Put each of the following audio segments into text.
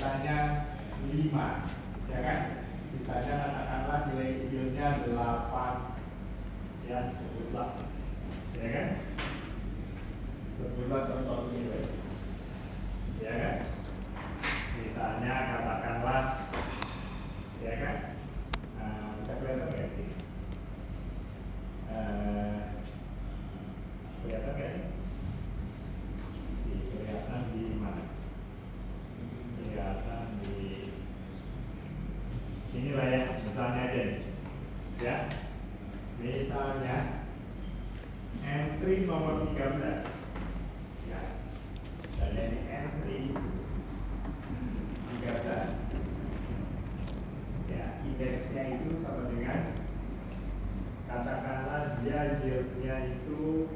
misalnya 5, ya kan? Misalnya katakanlah nilai yieldnya 8, ya sebutlah, ya kan? Sebutlah sesuatu nilai, ya kan? Misalnya katakanlah, ya kan? Bisa kelihatan nggak sih? Kelihatan nggak sih? Kelihatan di mana? Kelihatan di sini lah ya, misalnya aja nih, ya. Misalnya entry nomor 13, ya. Dan ini entry 13, ya. Indeksnya itu sama dengan, katakanlah dia yieldnya itu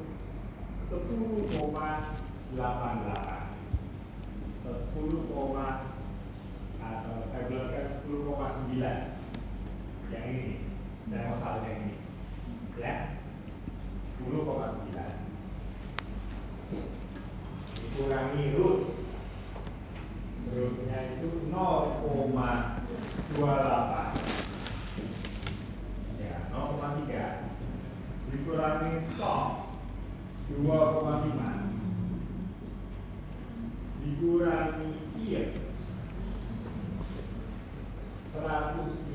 10,88 atau 10, saya bulatkan 10,9. Yang ini, saya mau salin yang ini, ya, 10,9 dikurangi rootnya itu 0,28, ya, 0,3 dikurangi stock 2,5 dikurangi yield 112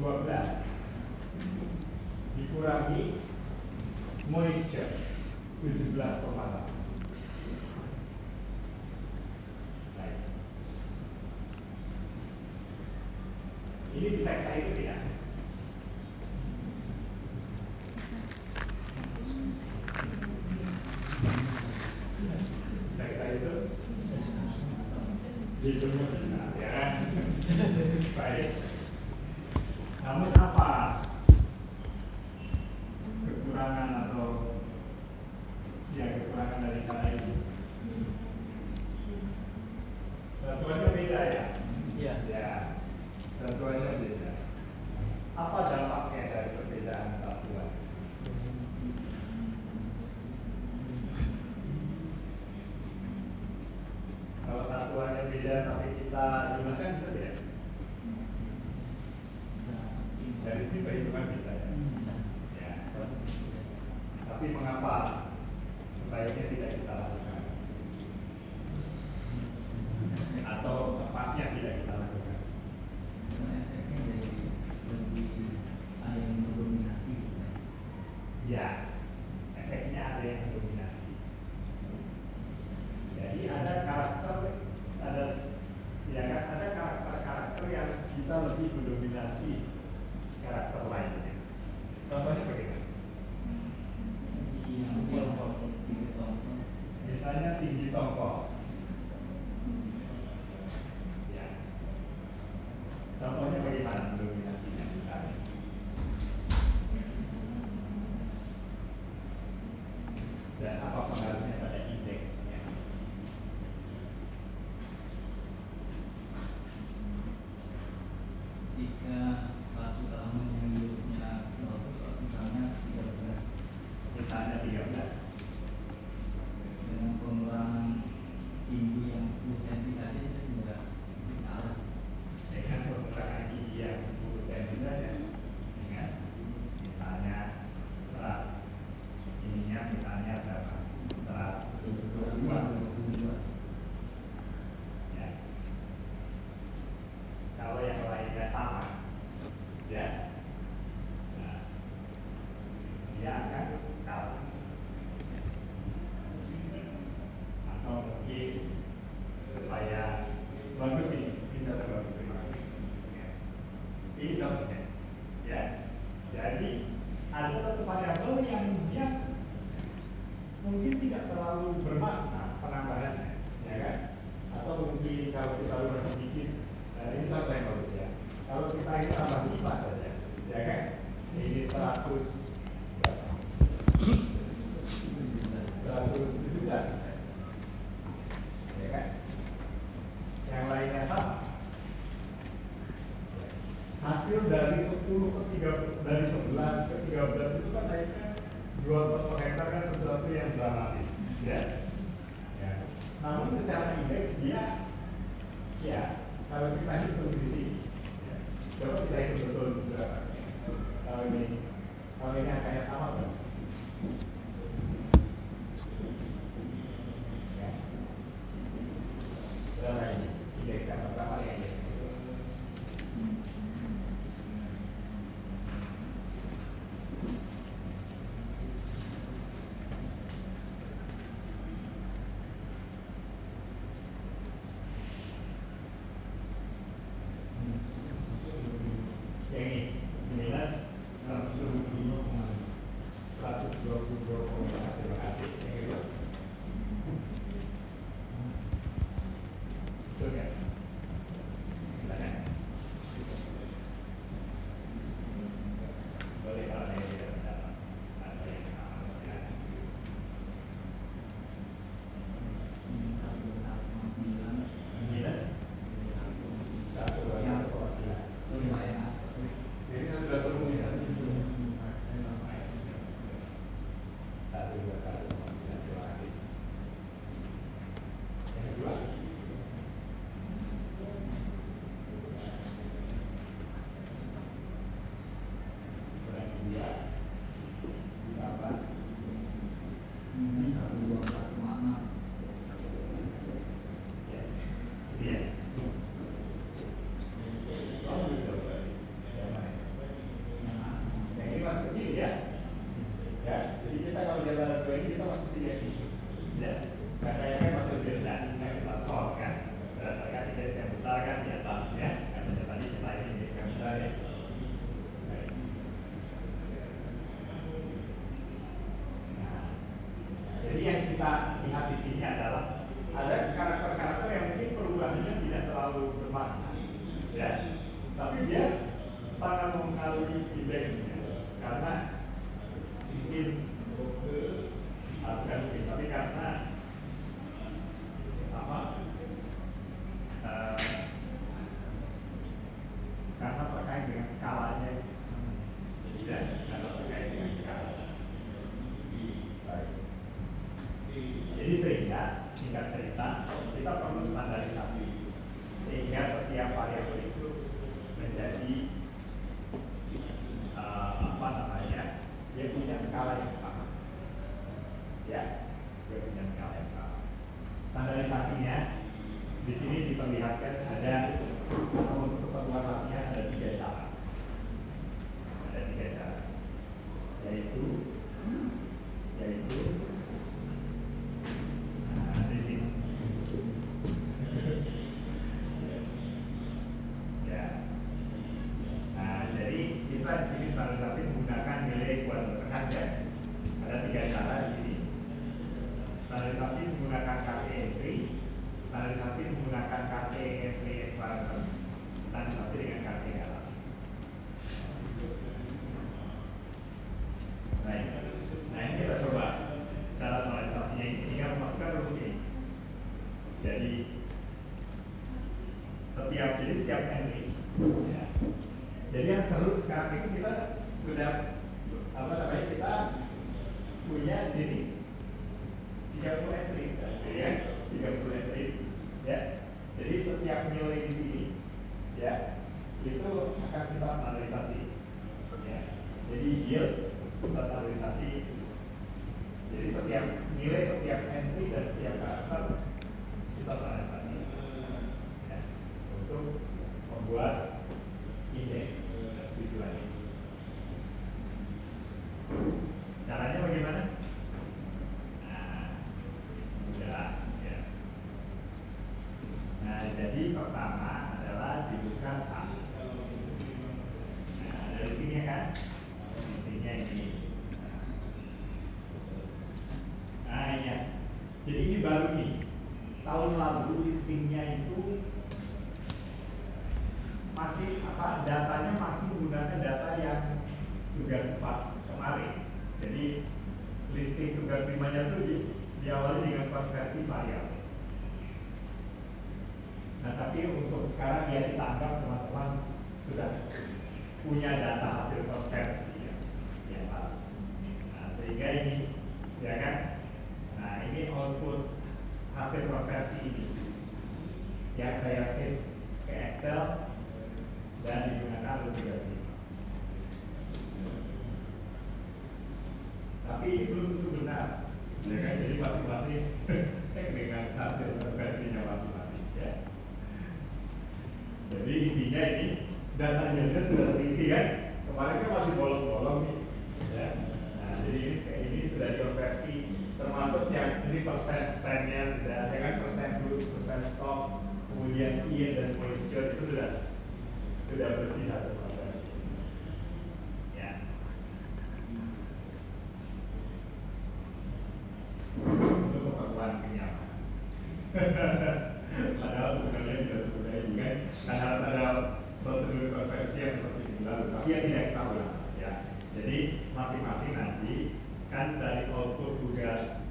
dikurangi moisture 17,8. Baik. Ini bisa kita hitung ya. Bisa kita hitung? Hitungnya bisa, ya kan? Baik. Namun apa kekurangan atau ya kekurangan dari sana itu? Satuannya beda ya? Iya. Ya, satuannya beda. Apa dampaknya dari perbedaan satuan? Kalau satuannya beda tapi kita gunakan bisa tidak? Dari sini perhitungan bisa ya? Ya. Tapi mengapa sebaiknya tidak kita lakukan? Atau tepatnya tidak kita lakukan? Karena efeknya lebih ada yang mendominasi. Ya, efeknya ada yang mendominasi. Jadi ada karakter, ada karakter yang bisa lebih mendominasi karakter lainnya. Contohnya bagaimana? Misalnya tinggi tongkol. Ya. Contohnya bagaimana mendominasinya misalnya? Dan apa pengaruhnya pada indeksnya? Jika satu tanaman yang yieldnya misalnya 13, Misalnya 13. dengan pengurangan tinggi yang 10 cm saja itu juga kalah. Dengan pengurangan tinggi yang 10 cm saja, ingat, misalnya ininya misalnya berapa? 122. Ya. Kalau yang lainnya sama, ya, nah, dia akan kalah. Atau mungkin supaya bagus ini contoh bagus, terima kasih. Ya. Ini contohnya, ya. Jadi ada satu variabel yang dia mungkin tidak terlalu bermakna penambahannya, ya kan? Atau mungkin kalau kita ubah sedikit, ini contoh yang bagus ya. Kalau kita ini tambah 5 saja, ya kan? Ini 117, ya kan? Yang lainnya sama. Hasil dari 10 ke 3, dari 11 ke 13 itu kan naiknya 2 ton per hektar kan sesuatu yang dramatis, ya. Ya. Namun secara indeks dia, ya, Kalau kita hitung di sini, ya. Coba kita hitung betul seberapa. Kalau ini angkanya sama kan? Ya. Berapa ini? Indeksnya berapa ya? Yang ini minus 122,1. Terima kasih. Yang itu betul kan? Silakan. Boleh kalau yang tidak mendapat ada yang sama, silakan. Minus 121,9. Jadi saya sudah turun ya. 121,9. Terima kasih. Yang kedua. Kurang 2 ditambah 124,6. ya. Iya. Bagus ya, Pak. Yang mana? Yang ini masuk ini ya. Ya, jadi kita kalau di antara dua ini kita masuk 3 ini. Ya. Karena yang kan masuk di rendah, yang kita solve kan berdasarkan indeks yang besar kan di atas ya. Karena tadi kita ini indeks yang besar ya. Baik. Nah, jadi yang kita lihat di sini adalah ada karakter-karakter yang mungkin perubahannya tidak terlalu bermakna, ya. Tapi dia sangat mempengaruhi indeksnya karena mungkin bukan mungkin, tapi karena apa? Karena terkait dengan skalanya, ya, karena terkait dengan skala. Baik. Jadi sehingga singkat cerita kita perlu standarisasi sehingga setiap variabel itu menjadi apa namanya, dia punya skala yang sama, ya, dia punya skala yang sama. Standarisasinya di sini diperlihatkan ada untuk keperluan latihan ada 3 cara, yaitu di sini. Ya. Nah, jadi kita di sini standarisasi menggunakan nilai kuadrat tengah ya. Ada 3 cara di sini. Standarisasi menggunakan KT entry, standarisasi menggunakan KT entry environment, standarisasi dengan KT galah. Nah, ini kita coba cara standarisasinya ini tinggal memasukkan rumus ini. Jadi setiap entry, ya. Jadi yang seru sekarang itu kita sudah kita punya sini 30 entry, ya, 30 entry, ya. Jadi setiap nilai di sini, ya, itu akan kita standarisasi, ya. Jadi yield kita standarisasi. Jadi setiap nilai, setiap entry dan setiap karakter kita standarisasi, ya, untuk membuat indeks tujuan ini. Caranya bagaimana? Ya. Nah, jadi pertama adalah dibuka SAS. Nah, dari sini kan, listingnya ini. Nah, ya. Jadi ini baru nih. Tahun lalu listingnya itu masih datanya masih menggunakan data yang tugas 4 kemarin. Jadi listing tugas 5-nya itu diawali dengan konversi variabel. Nah, tapi untuk sekarang ya kita anggap teman-teman sudah punya data hasil konversi ya Pak. Nah, sehingga ini ya kan. Nah, ini output hasil konversi ini yang saya save ke Excel dan digunakan untuk tugas 5. Tapi ini belum tentu benar, ya kan? Jadi masing-masing cek dengan hasil versinya masing-masing, ya. Jadi intinya ini datanya sudah terisi kan? Kemarin kan masih bolong-bolong nih, ya. Nah, jadi ini sudah dikonversi, termasuk yang ini persen stand-nya sudah ada kan, persen good, persen stock, kemudian yield dan moisture itu sudah bersih hasil konversi. Ya. Untuk keperluan kenyamanan. Padahal sebenarnya tidak sebenarnya juga kan harus ada prosedur konversi yang seperti ini lalu, tapi yang tidak kita ulang, ya. Jadi masing-masing nanti kan dari output tugas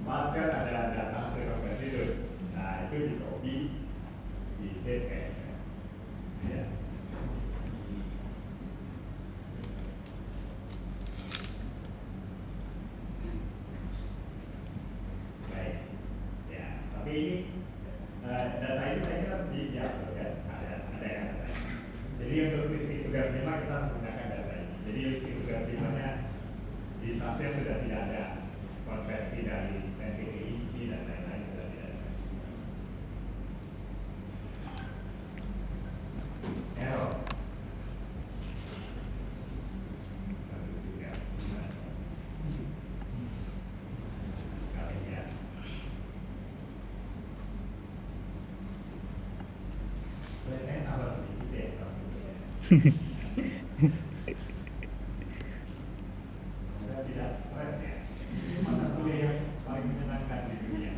4 kan ada data hasil konversi itu. Nah itu di copy, di save ke Excel, ya. Baik, ya. Tapi ini data itu saya kira diupload ya, ada yang ada. Jadi untuk listrik tugas 5 kita menggunakan data ini. Jadi listrik tugas 5-nya di Sasir sudah tidak ada konversi dari senti ke inci dan lain-lain sudah tidak ada. Error. Harus juga. Kali ya. Saya sabar sedikit ya. Saya tidak stres ya. Ini mata kuliah yang paling menyenangkan di dunia.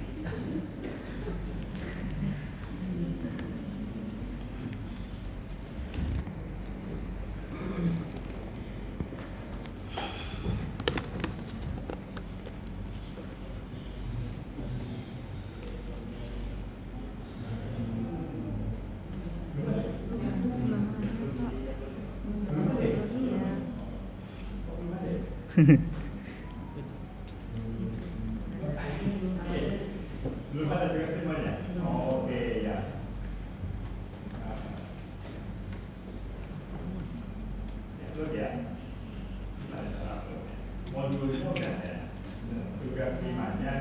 Belum ada tugas semuanya. Oh, oke ya. Upload ya. Ada cara uploadnya. Modul itu kan ya. Tugas 5-nya.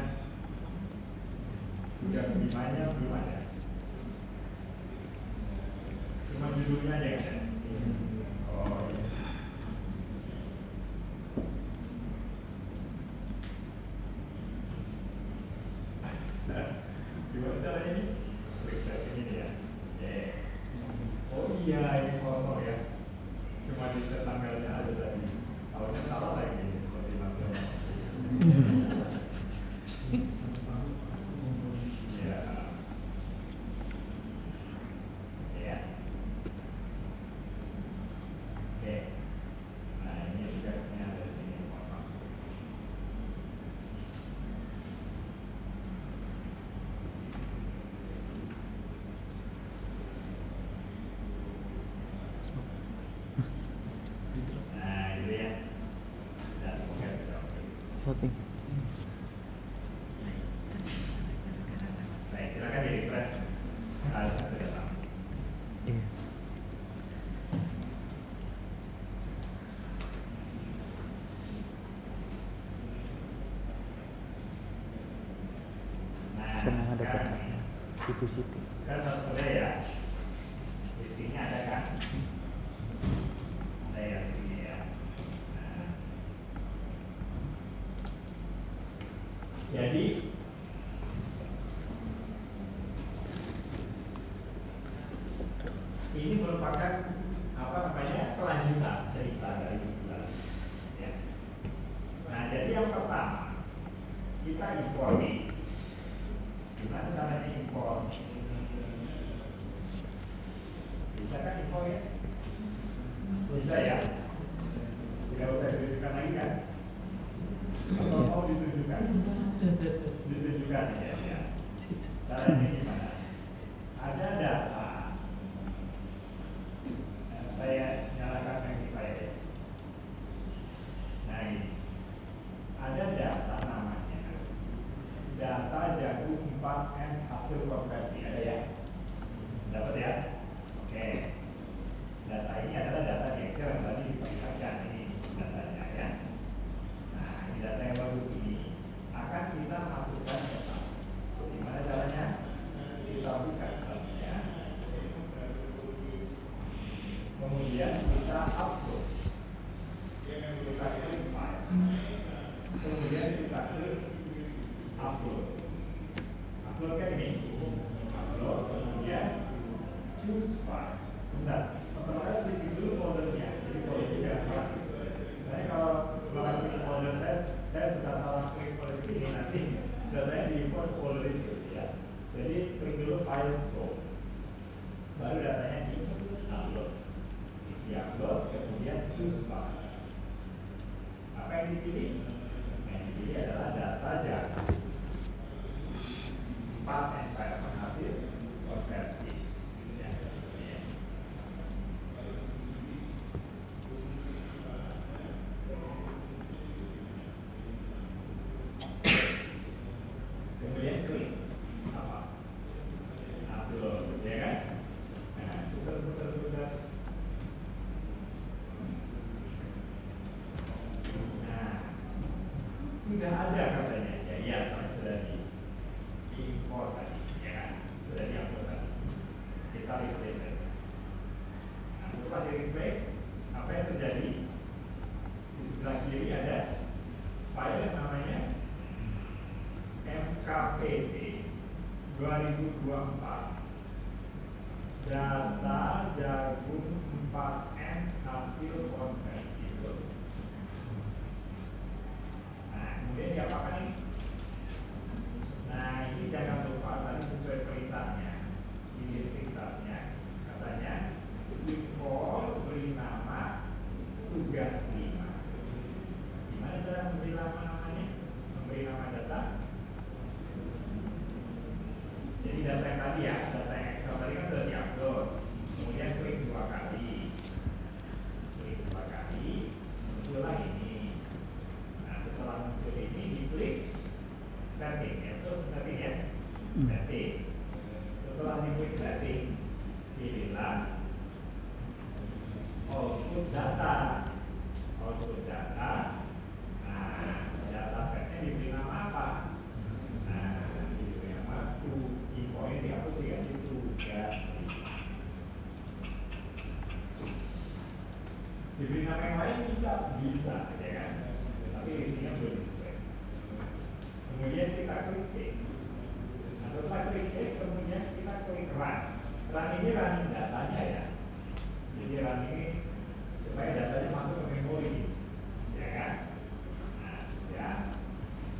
Tugas 5-nya semuanya. Cuma judulnya aja kan ya. Oh iya. Gimana caranya ini? Klik setting ini ya. Oh iya, ini kosong ya. Cuma di set tanggalnya aja tadi. Kalau salah lagi seperti Mas Yono. Ya. Ya. Oke. Nah, ini tugasnya dari sini potong. Nah, itu ya. Dan tugas sudah oke. Setting. Baik, silakan di refresh. Sudah tahu. Iya. Nah, Pernah ada sekarang kata ini. Ibu Siti. Kan sudah ya. Listingnya ada kan? Ada ya di sini ya. Nah. Jadi ini merupakan apa namanya kelanjutan cerita dari bulan. Ya. Nah, jadi yang pertama kita impor nih. Gimana caranya impor? Bisa kan impor ya? Bisa ya? Tidak usah ditunjukkan lagi kan? Atau mau ditunjukkan? Ditunjukkan ya. Caranya gimana? Ada data. Saya nyalakan magnifier ya. Nah ini ada data namanya data jagung 4N hasil konversi, ada ya? Dapat ya? Oke. Data ini adalah data di Excel yang tadi diperlihatkan, ini datanya ya. Nah, ini data yang bagus ini akan kita masukkan ke SAS. Gimana caranya? Kita buka SAS-nya, kemudian kita upload, kita klik file, kemudian kita klik upload. Upload kan ini, upload, kemudian choose file. Sebentar, otomatis klik dulu foldernya, jadi foldernya jangan salah. Misalnya kalau salah klik folder saya sudah salah klik folder sini, nanti datanya di-import folder itu ya. Jadi klik dulu file store, baru datanya di-upload. Di-upload, kemudian choose file. Apa yang dipilih? Yang dipilih adalah data jagung. 4 file penghasil konversi. Ya, ya. Kemudian klik apa? Upload, ya kan? Nah, putar. Nah, sudah ada katanya. Ya, iya, sudah di-import tadi, ya kan? Sudah di-upload tadi. Kita refresh saja. Nah, setelah di-refresh, apa yang terjadi? Di sebelah kiri ada file yang namanya MKPP 2024 data jagung 4N hasil konversi. Nah, kemudian diapakan ini? Nah, ini jangan lupa tadi sesuai perintahnya di listing SAS-nya katanya import beri nama tugas 5. Gimana cara memberi nama-namanya? Memberi nama data. Jadi data yang tadi ya, data yang Excel tadi kan sudah diupload. Kemudian klik 2 kali. Klik 2 kali, muncullah ini. Nah, setelah muncul ini diklik setting, itu setting ya. Setting. Setelah diklik setting, pilihlah output data. Output data. Nah, data setnya diberi nama apa? Nah, diberi nama infonya dihapus ya, itu tugas. Diberi nama yang lain bisa, ya kan? Tapi isinya belum sesuai. Kemudian kita klik save. Nah, setelah klik save, kemudian kita klik run. Run ini running datanya ya. Jadi run ini supaya datanya masuk ke memori, ya kan? Nah, sudah.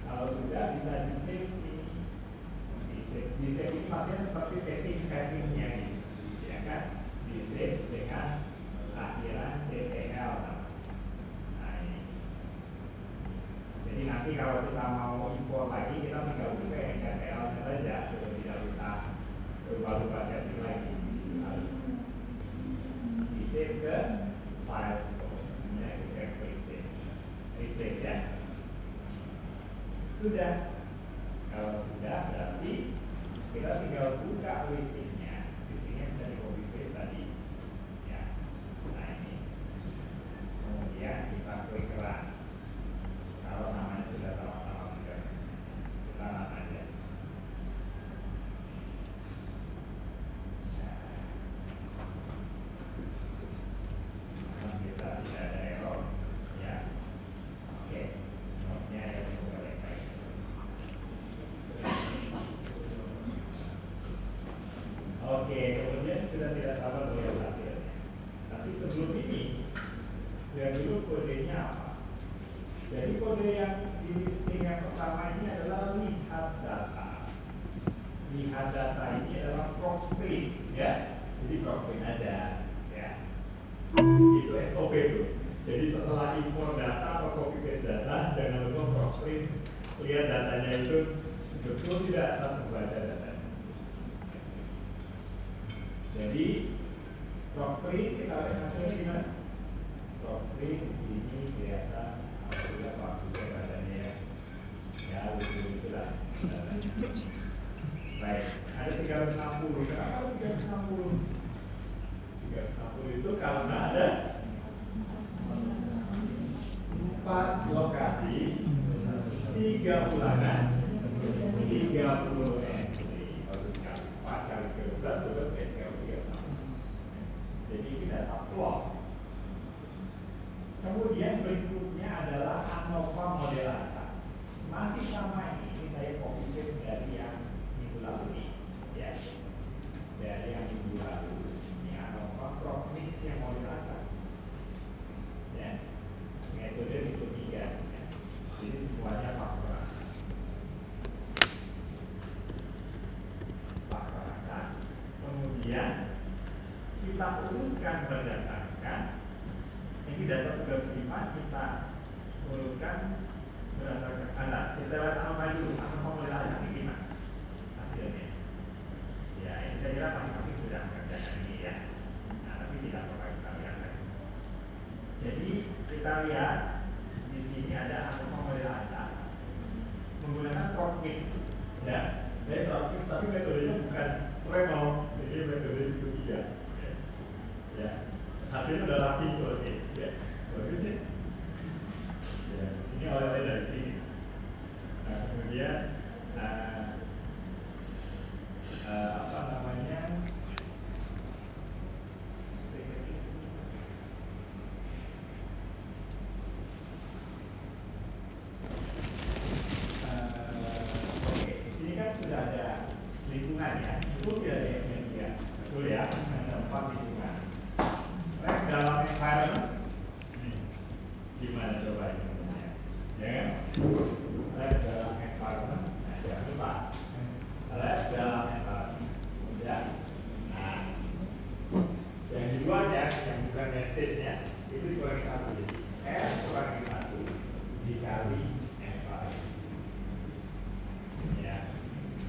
Kalau sudah bisa di save ini. Di save ini maksudnya seperti settingnya ini, ya kan? Di save dengan akhiran CTL. Nah, ini. Jadi nanti kalau kita mau import lagi, kita tinggal buka yang CTL-nya saja, sudah tidak usah berubah-ubah setting lagi. Harus di save ke file store. Ya, kita klik save. Replace ya. Sudah. Kalau sudah, berarti kita tinggal buka listingnya. Listingnya bisa di copy paste tadi. Ya. Nah, ini. Kemudian kita klik run. Kalau namanya sudah sama-sama tugasnya, kita run aja. Kita tidak ada error, ya. Oke, notnya ya semoga baik-baik. Oke, kemudian sudah tidak sabar melihat hasilnya. Tapi sebelum ini, lihat dulu kodenya apa. Jadi kode yang di listing yang pertama ini adalah lihat data. Lihat data ini adalah prop print, ya. Jadi prop print aja, ya. Itu SOP tuh. Jadi setelah import data atau copy paste data, jangan lupa cross print. Lihat datanya itu betul tidak saya membaca datanya. Jadi prop print kita lihat hasilnya gimana? Prop print di sini kelihatan alhamdulillah bagus ya badannya ya. Ya lucu-lucu lah. Baik, ada 360. Kenapa 360? 360 itu karena ada 4 lokasi, 3 ulangan, 30 entry. Bagus sekali. 4 kali 12, 12 kali 360. Jadi ini data plot. Kemudian berikutnya adalah ANOVA model acak. Masih sama ini saya copy paste dari yang minggu lalu nih, ya. Dari yang minggu lalu ini ANOVA Prognix yang model acak, ya. Metode itu 3, ya. Jadi semuanya faktor acak. Kemudian kita urutkan berdasarkan ini data tugas 5, kita urutkan berdasarkan kita lihat apa dulu, apa model acak ini gimana hasilnya. Ya, ini saya kira masing-masing sudah mengerjakan ini, ya. Nah, tapi tidak apa kita lihat lagi. Jadi kita lihat di sini ada apa model acak menggunakan Prognix, ya. Dari Prognix tapi metodenya bukan Remel, jadi metode itu 3, ya. Ya. Hasilnya udah rapi seperti ini, ya. Bagus ya. Ya, ini oleh dari sini. Nah, kemudian apa namanya? Oke, di sini kan sudah ada lingkungan, ya. Itu tidak ada yang media, betul ya? Ada 4 lingkungan. Dalam environment gimana coba ini, ya kan? Dalam environment, nah jangan lupa dalam environment, ya. Nah, yang di luarnya, yang bukan nested-nya itu dikurangi 1, jadi R kurangi 1 dikali environment, ya,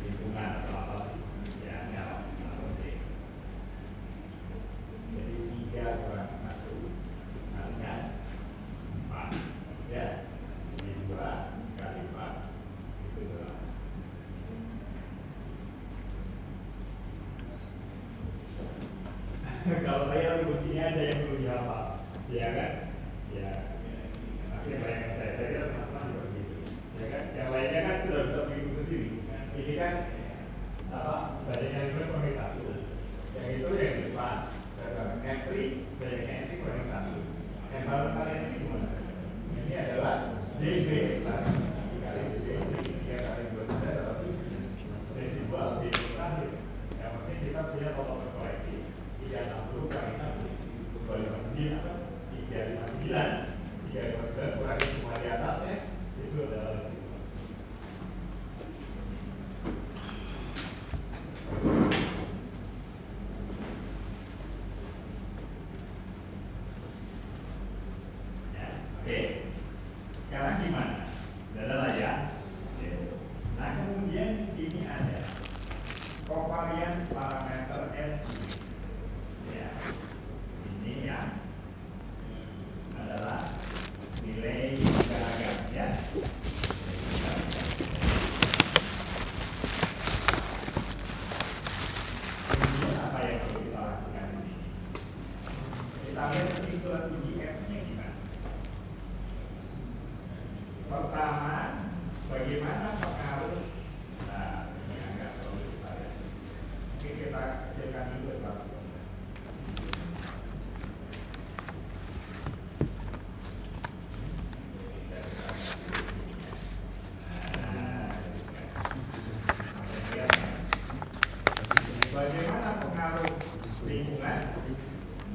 lingkungan atau apa sih, ya, kalau jadi 3 kurang 1 artinya 4, ya. Jadi 2 kali 4 itu 2. Kalau saya rumus ini aja yang perlu dihafal, ya kan? Ya, masih bayangkan saya kira teman-teman juga begitu, ya kan? Yang lainnya kan sudah bisa begitu sendiri. Ini kan apa? Bandingkan itu sebagai 1, yang itu yang di depan. Entry, banyak entry kurang 1. Environment kalian ini gimana? Ini adalah DB dikali DB 3 kali 2 sudah berarti residual DB terakhir. Yang penting kita punya total terkoreksi 360 kali 1 259 atau 359 kurangi semua di atasnya itu adalah residual. Oke, sekarang gimana? Adalah ya. Nah, kemudian di sini ada covariance parameter S. Ya, ini yang adalah nilai gerakan, ya. Kemudian apa yang perlu kita lakukan di sini? Kita lihat kesimpulan uji F-nya gimana? Pertama, bagaimana pengaruh? Nah, ini agak terlalu besar, ya. Oke, kita kecilkan dulu 100%. Bagaimana pengaruh lingkungan?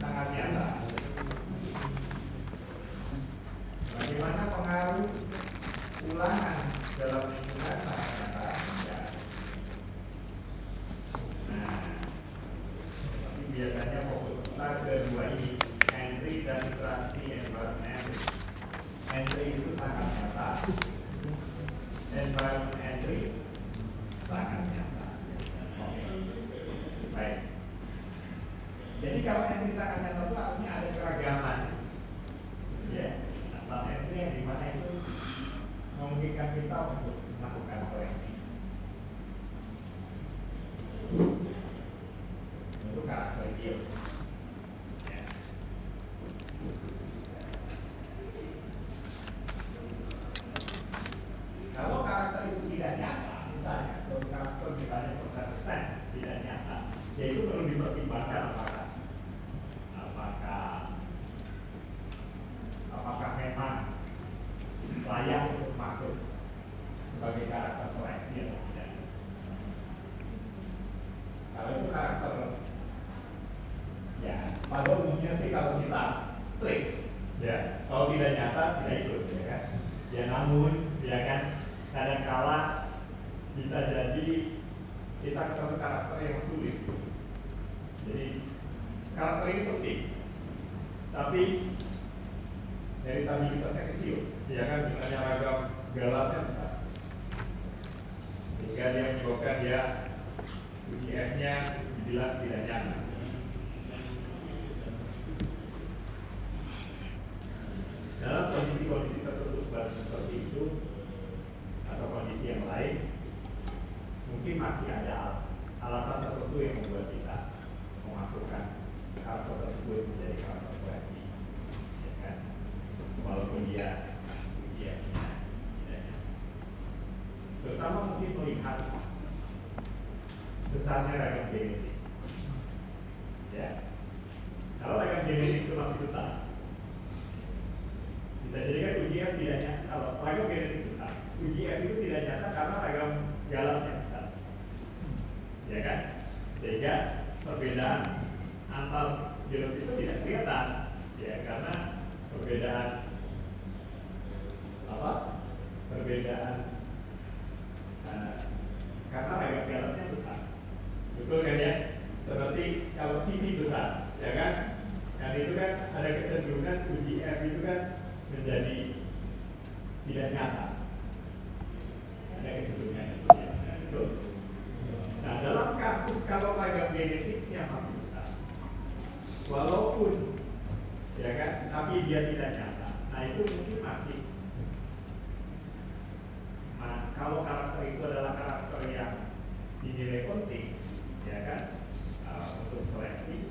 Sangat nyata. Bagaimana pengaruh ulangan dalam lingkungan? Sangat nyata. Ya. Nah, tapi biasanya fokus kita ke 2 ini, entry dan interaksi environment. Entry itu sangat nyata. Environment entry sangat nyata. Oke. Baik. Jadi kalau entry sangat nyata itu artinya ada keragaman, ya. Nah, entry yang dimana itu memungkinkan kita untuk melakukan seleksi. Untuk karakter yield. atau misalnya persisten tidak nyata, ya itu perlu dipertimbangkan apakah memang layak untuk masuk sebagai karakter seleksi atau tidak. Kalau itu karakter, ya pada umumnya sih kalau kita strict, ya kalau tidak nyata tidak ikut, ya kan. Ya namun, ya kan, kadangkala bisa jadi kita ketemu karakter yang sulit. Jadi karakter ini penting, tapi dari stabilitasnya kecil, ya kan, misalnya ragam galatnya besar, sehingga dia menyebabkan dia UGF-nya dibilang tidak nyata. Dalam kondisi-kondisi tertentu seperti itu atau kondisi yang lain, mungkin masih ada alasan tertentu yang membuat kita memasukkan karakter tersebut menjadi karakter seleksi, ya kan? Walaupun dia ujiannya tidak. Terutama mungkin melihat besarnya ragam genetik. Ya, kalau ragam genetik itu masih besar, bisa jadi kan UGF tidak nyata. Kalau ragam genetik besar, UGF itu tidak nyata karena ragam galatnya besar, ya kan? Sehingga perbedaan antar genot itu tidak kelihatan, ya, karena perbedaan karena ragam galatnya besar, betul kan ya? Seperti kalau CV besar, ya kan? Dan itu kan ada kecenderungan UGF itu kan menjadi tidak nyata. Ada kecenderungan itu, ya. Betul. Nah, dalam kasus kalau ragam genetiknya masih besar, walaupun, ya kan, tapi dia tidak nyata, nah itu mungkin masih. Nah, kalau karakter itu adalah karakter yang dinilai penting, ya kan, untuk seleksi,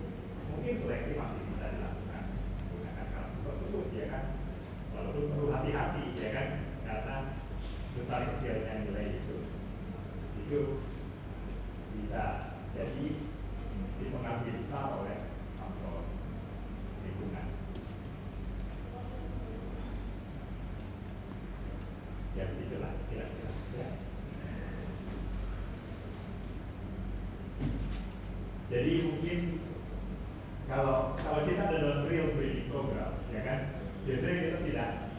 mungkin seleksi masih bisa dilakukan menggunakan karakter tersebut, ya kan, walaupun perlu hati-hati, ya kan, karena besar kecilnya nilai itu bisa jadi dipengaruhi besar oleh faktor lingkungan. Ya begitulah kira-kira. Ya. Jadi mungkin kalau kita ada dalam real breeding program, ya kan, biasanya kita tidak.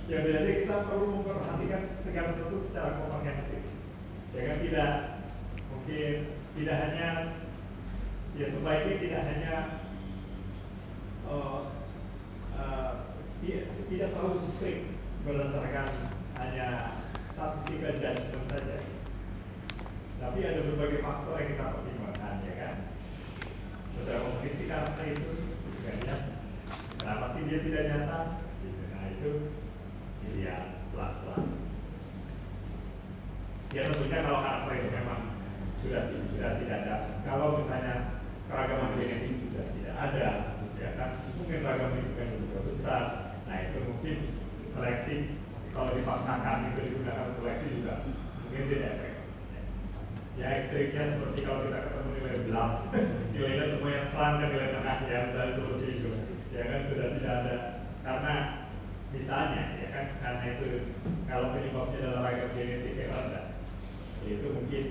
Ya biasanya kita perlu memperhatikan segala sesuatu secara komprehensif. Ya kan, tidak hanya, ya sebaiknya tidak hanya tidak terlalu strict berdasarkan hanya statistical judgment saja, tapi ada berbagai faktor yang kita pertimbangkan, ya kan. Setelah memperiksi karakter itu, juga ya, kenapa sih dia tidak nyata? Gitu. Nah itu dilihat pelan-pelan. Ya tentunya kalau karakter itu memang sudah tidak ada. Kalau misalnya keragaman genetik sudah tidak ada, ya kan, mungkin ragam itu kan juga besar. Nah itu mungkin seleksi, kalau dipaksakan itu digunakan seleksi juga mungkin tidak efektif. Ya ekstriknya seperti kalau kita ketemu nilai blood, nilainya semuanya serang dan nilai tengah, ya misalnya seperti itu, ya kan, sudah tidak ada. Karena misalnya, ya kan, karena itu kalau penyebabnya adalah ragam genetik yang rendah, itu mungkin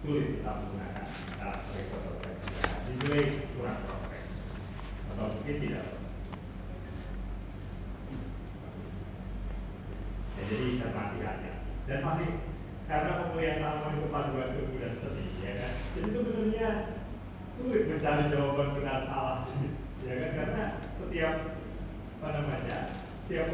sulit kita menggunakan karakter seleksi, dinilai kurang prospek atau mungkin tidak. Ya, jadi cermati hati. Dan masih karena pemulihan tanaman itu paduan ilmu dan seni, ya kan. Jadi sebenarnya sulit mencari jawaban benar salah, ya kan, karena setiap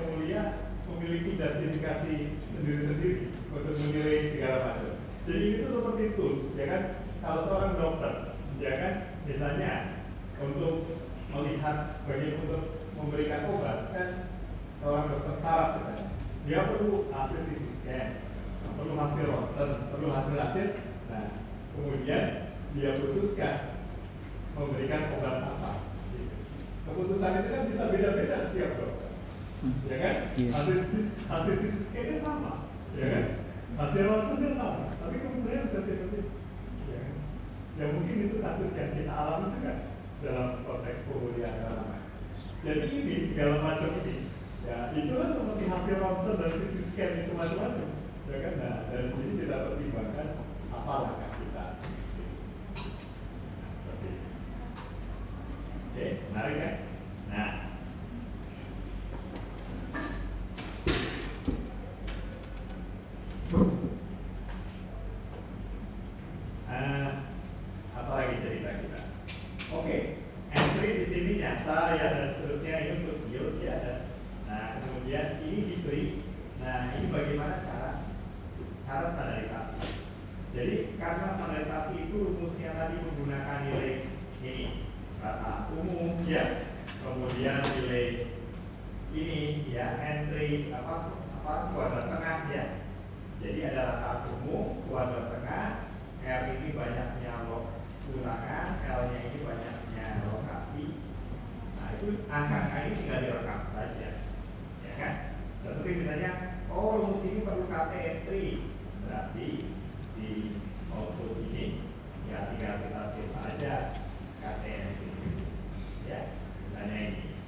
pemulia memiliki justifikasi sendiri-sendiri untuk menilai segala macam. Jadi itu seperti tools, ya kan. Kalau seorang dokter, ya kan, misalnya untuk melihat untuk memberikan obat, kan seorang dokter saraf misalnya, dia perlu hasil CT scan, perlu hasil ronsen, perlu hasil. Nah, kemudian dia putuskan memberikan obat apa. Keputusan itu kan bisa beda-beda setiap dokter, ya kan? Hasil CT scan-nya sama, ya kan? Hasil ronsennya sama, tapi keputusannya bisa Ya mungkin itu kasus yang kita alami juga dalam konteks pemulihan agama. Jadi ini segala macam ini, ya itulah seperti hasil ronsen dan CT scan itu macam-macam, ya kan? Nah dari sini kita pertimbangkan apa langkah kita. Nah, seperti itu. Oke, menarik kan? Nah. Apalagi cerita kita? Oke, entry di sini nyata ya dan seterusnya ini untuk yield ya. Nah kemudian ini diberi. Nah ini bagaimana cara standarisasi. Jadi karena standarisasi itu rumusnya tadi menggunakan nilai ini rata umum ya, kemudian nilai ini ya entry kuadrat tengah ya. Jadi ada rata umum kuadrat tengah, R ini banyaknya ulangan, L-nya ini banyaknya lokasi. Nah itu angka-angka ini tinggal direkam saja, ya kan? Seperti misalnya, rumus ini perlu KT entry, berarti di output ini ya tinggal kita save aja KT entry, ya misalnya ini,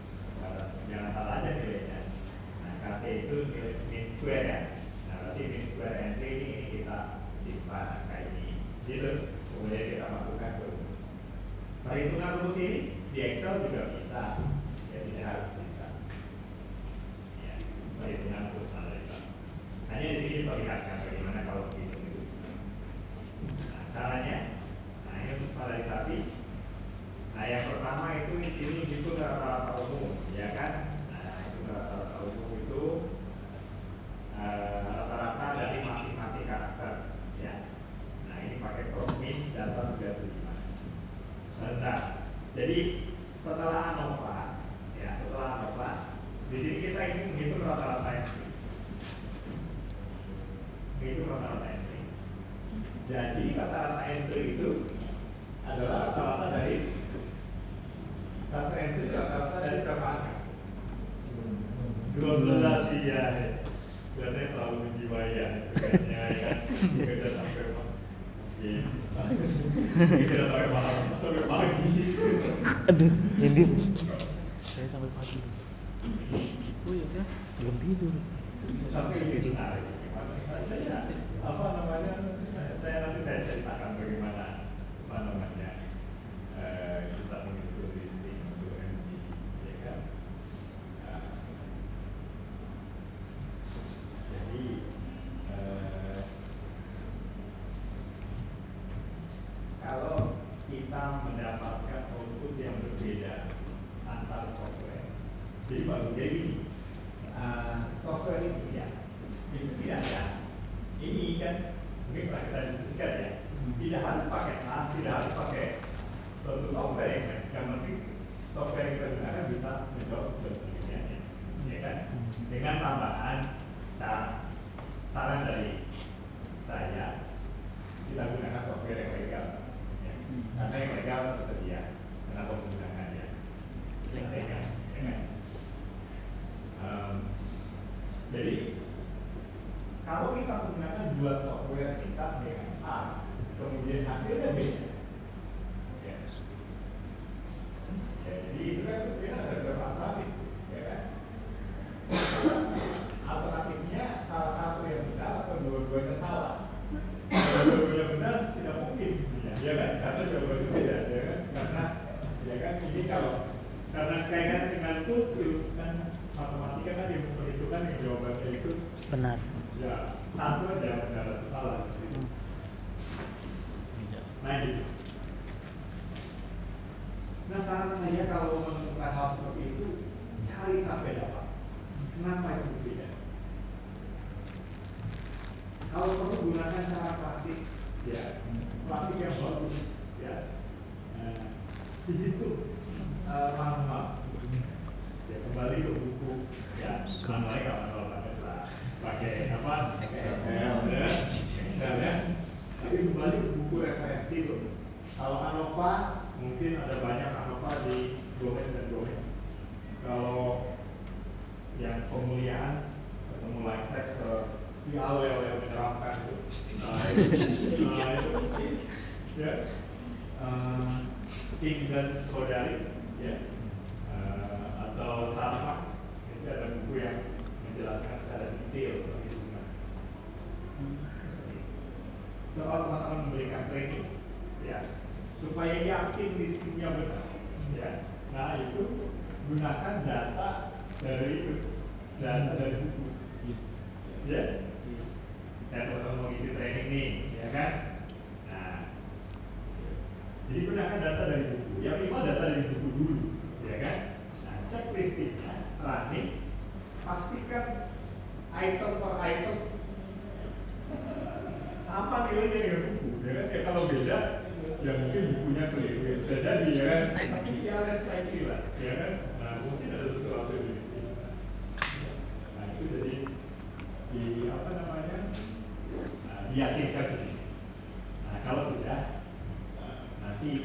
jangan salah aja nilainya. Nah KT itu mean square ya, nah berarti mean square entry ini kita simpan angka ini, gitu. Kemudian kita masukkan ke rumus. Perhitungan rumus ini di Excel juga bisa, ya tidak harus bisa. Ya, perhitungan rumus standarisasi. Hanya di sini diperlihatkan bagaimana kalau dihitung itu bisa. Nah, caranya, nah ini untuk standarisasi. Nah, yang pertama itu di sini itu rata-rata umum, ya kan? Nah, itu rata-rata umum itu rata-rata dari masing-masing karakter, ya. Nah ini pakai promis data 35. Bentar. Jadi setelah ANOVA, ya setelah ANOVA, di sini kita ingin menghitung rata-rata entry. Menghitung rata-rata entry. Jadi rata-rata entry itu adalah rata-rata dari satu entry rata-rata dari berapa angka? 12 ya. Berarti terlalu menjiwai ya. Tugasnya ya. Kerja sampai kita sampai malam, sampai pagi. Aduh, ini saya sampai pagi. Oh iya kan? Belum tidur. Tapi ini menarik. Saya nanti saya ceritakan bagaimana kita menyusun listing untuk MG, ya kan? Jadi kalau kita mendapatkan output yang berbeda antar software, jadi baru jadi software itu ya, itu tidak ada. Ini kan mungkin pernah kita diskusikan ya, tidak harus pakai SaaS, tidak harus pakai suatu software yang penting software yang kita gunakan bisa menjawab kebutuhannya, ya kan? Dengan tambahan saran dari saya, kita gunakan software yang legal. Karena yang legal tersedia, kenapa menggunakannya? Legal, ya kan? Jadi kalau kita menggunakan dua software SaaS dengan A, kemudian hasilnya beda, ya. Jadi itu kan ada beberapa alternatif, ya kan? Alternatifnya salah satu yang benar atau dua-duanya salah. Kalau dua-duanya benar tidak mungkin. Ya kan, karena jawabannya beda, ya kan? Karena, ya kan, ini karena kaitan dengan tools itu kan matematika kan yang memperhitungkan yang jawabannya itu Benar. ya satu aja benar atau salah. Nah gitu. Nah saran saya kalau menemukan hal seperti itu cari sampai dapat. Kenapa itu beda? Kalau perlu gunakan cara klasik, ya klasik yang bagus, ya. Di situ manual, ya kembali ke buku, ya manualnya kalau pakai apa? Excel ya. Tapi kembali ke buku referensi itu. Kalau ANOVA mungkin ada banyak ANOVA di Gomez dan Gomez. Kalau yang pemulihan ketemu line test ke di awal yang menerapkan itu, itu ya Cing dan Saudari, ya, atau Salma, itu ada buku yang menjelaskan secara detail tentang hubungan. Kalau teman-teman memberikan training, ya, supaya yakin listriknya benar, ya, nah itu gunakan data dari buku, ya. Saya teman-teman mau isi training nih, ya kan? Jadi gunakan data dari buku. Yang minimal data dari buku dulu, ya kan? Nah, cek listingnya, running, pastikan item per item sama nilainya dengan buku, ya kan? Ya kalau beda, ya mungkin bukunya keliru, ya bisa jadi, ya kan? Tapi ya less likely lah, ya kan? Nah, mungkin ada sesuatu di listing. Nah, itu jadi di apa namanya? Diyakinkan. Nah, kalau sudah, nanti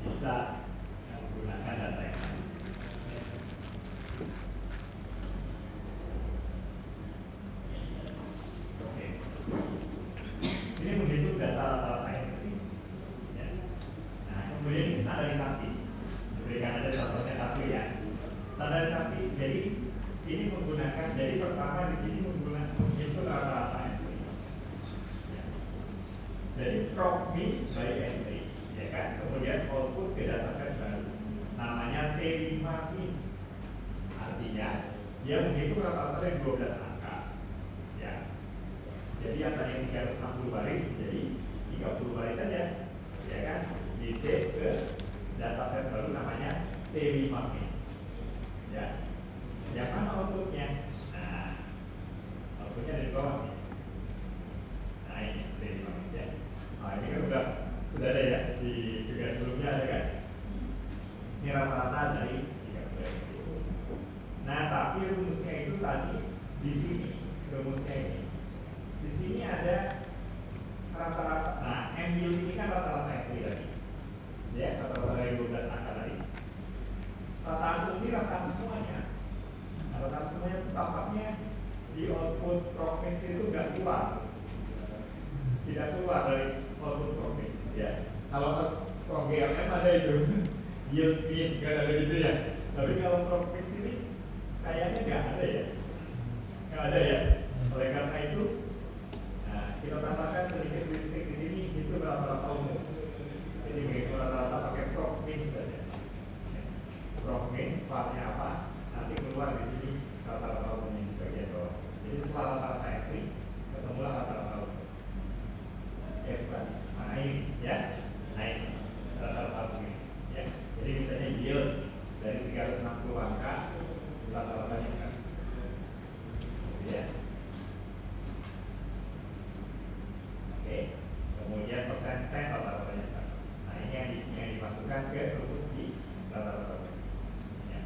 bisa menggunakan data yang lain. Oke. Ini menghitung data rata-rata entry. Ya. Nah, kemudian ini standarisasi. Berikan aja contohnya satu ya. Standarisasi. Jadi ini menggunakan. Jadi pertama di sini menghitung rata-rata entry. Ya. Jadi prop means by entry. Ya kan? Kemudian output ke dataset baru namanya T5 means, artinya dia menghitung rata-rata dari 12 angka, ya. Jadi yang tadi 360 baris menjadi 30 baris saja, ya kan? Di save ke dataset baru namanya T5 means, ya. Yang mana outputnya? Nah, outputnya dari bawah nih. Nah ini T5 means ya. Nah ini kan sudah ada ya, di tugas sebelumnya ada kan? Ini rata-rata dari 30. Nah, tapi rumusnya itu tadi di sini, rumusnya ini. Di sini ada rata-rata. Nah, M yield ini kan rata-rata entry tadi. Ya, rata-rata dari 12 angka tadi. Rataan ini rataan semuanya. Nah, rataan semuanya itu tampaknya di output provinsi itu nggak keluar. Tidak keluar dari output provinsi. Ya, kalau program ada itu yield mean kan ada gitu ya. Tapi kalau provinsi ini kayaknya nggak ada ya, nggak ada ya. Oleh karena itu, nah, kita tambahkan sedikit listrik di sini itu rata-rata umum. Jadi begitu rata-rata pakai provinsi saja. Provinsi partnya apa? Nanti keluar di sini rata-rata umum di bagian bawah. Jadi setelah rata-rata entry, ketemulah rata-rata umum. Bukan. Nah ini ya, naik rata-rata ini ya. Jadi misalnya yield dari 360 angka rata-ratanya kan, ya. Oke, kemudian persen stand rata-ratanya kan. Nah ini yang dimasukkan ke rumus di rata-rata. Ya.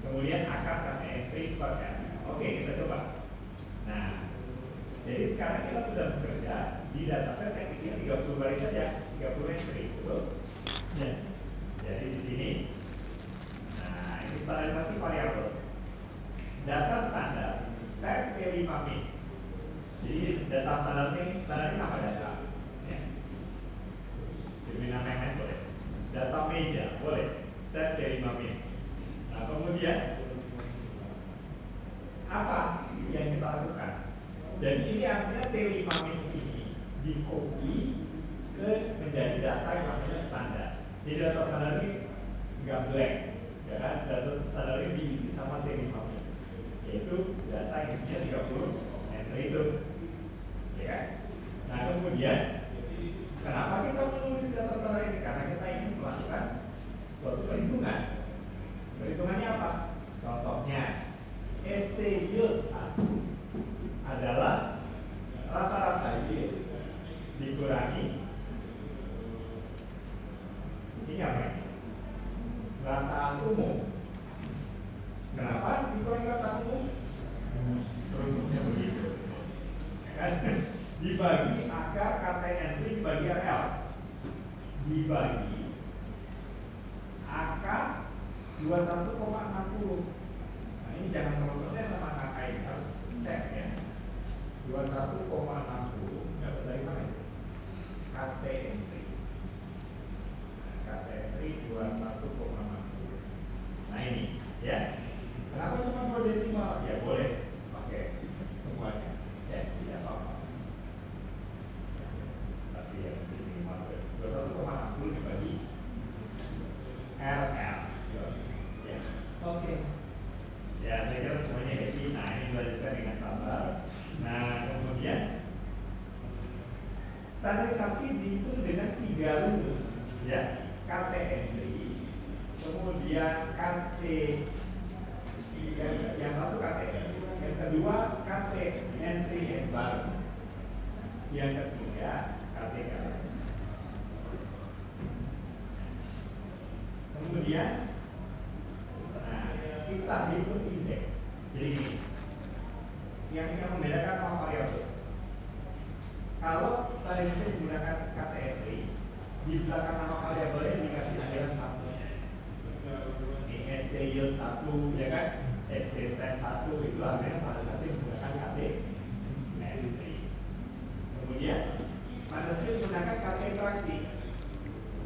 Kemudian akar karena entry per M. Oke, kita coba. Nah, jadi sekarang kita sudah bekerja di dataset yang isinya 30 baris saja, 30 entry, betul? Ya. Jadi di sini, nah ini standarisasi variabel. Data standar, set T5 means. Jadi data standar ini nama data. Ya. Diberi nama yang lain boleh. Data meja boleh. Set T5 means. Nah kemudian apa yang kita lakukan? Jadi ini artinya T5 means ini di copy ke menjadi data yang namanya standar. Jadi data standar ini nggak blank, ya kan? Data standar ini diisi sama T5 means, yaitu data yang isinya 30 entry itu, ya kan? Nah kemudian kenapa kita menulis data standar ini? Karena kita ingin melakukan suatu perhitungan. Perhitungannya apa? Contohnya ST yield 1 adalah rata-rata yield dikurangi ini apa ini? Rataan umum. Kenapa dikurangi rataan umum? Rumusnya begitu, kan? Dibagi akar kata entry dibagi RL, dibagi akar 21,60. Nah ini jangan terlalu percaya sama angka ini, harus cek ya. 21,60 dapat dari mana itu? KT entry. kemudian KT, yang satu KT, yang kedua KT entry baru, yang ketiga KT galau. Kemudian kita hitung indeks. Jadi ini yang kita membedakan sama variabel. Kalau statistik menggunakan kata entry, di belakang nama variabelnya dikasih aliran 1. Ini ST yield 1, ya kan? ST stand 1 itu artinya statistik menggunakan kata entry. Kemudian statistik menggunakan kata interaksi,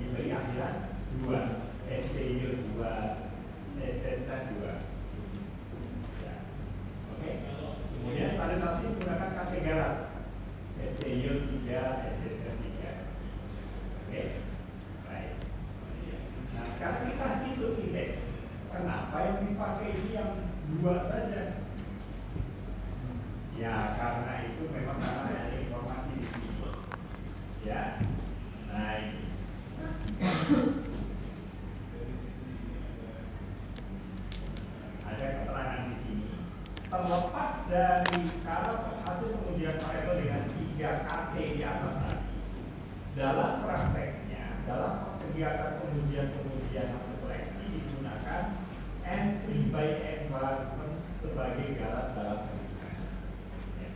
diberi akhiran 2. ST yield 2, ST stand 2. Ya. Oke. Kemudian standarisasi menggunakan kata galau. ST yield 3, ST stand 3. Oke. Baik. Nah, sekarang kita hitung indeks. Kenapa yang dipakai ini yang 2 saja? Ya, karena itu memang karena ada informasi di sini. Ya. Nah, ini. Ada keterangan di sini. Terlepas dari cara hasil pengujian variabel dengan 3 KT di atas tadi, dalam prakteknya, dalam kegiatan pengujian hasil seleksi digunakan entry by environment sebagai galat dalam perhitungan. Ya.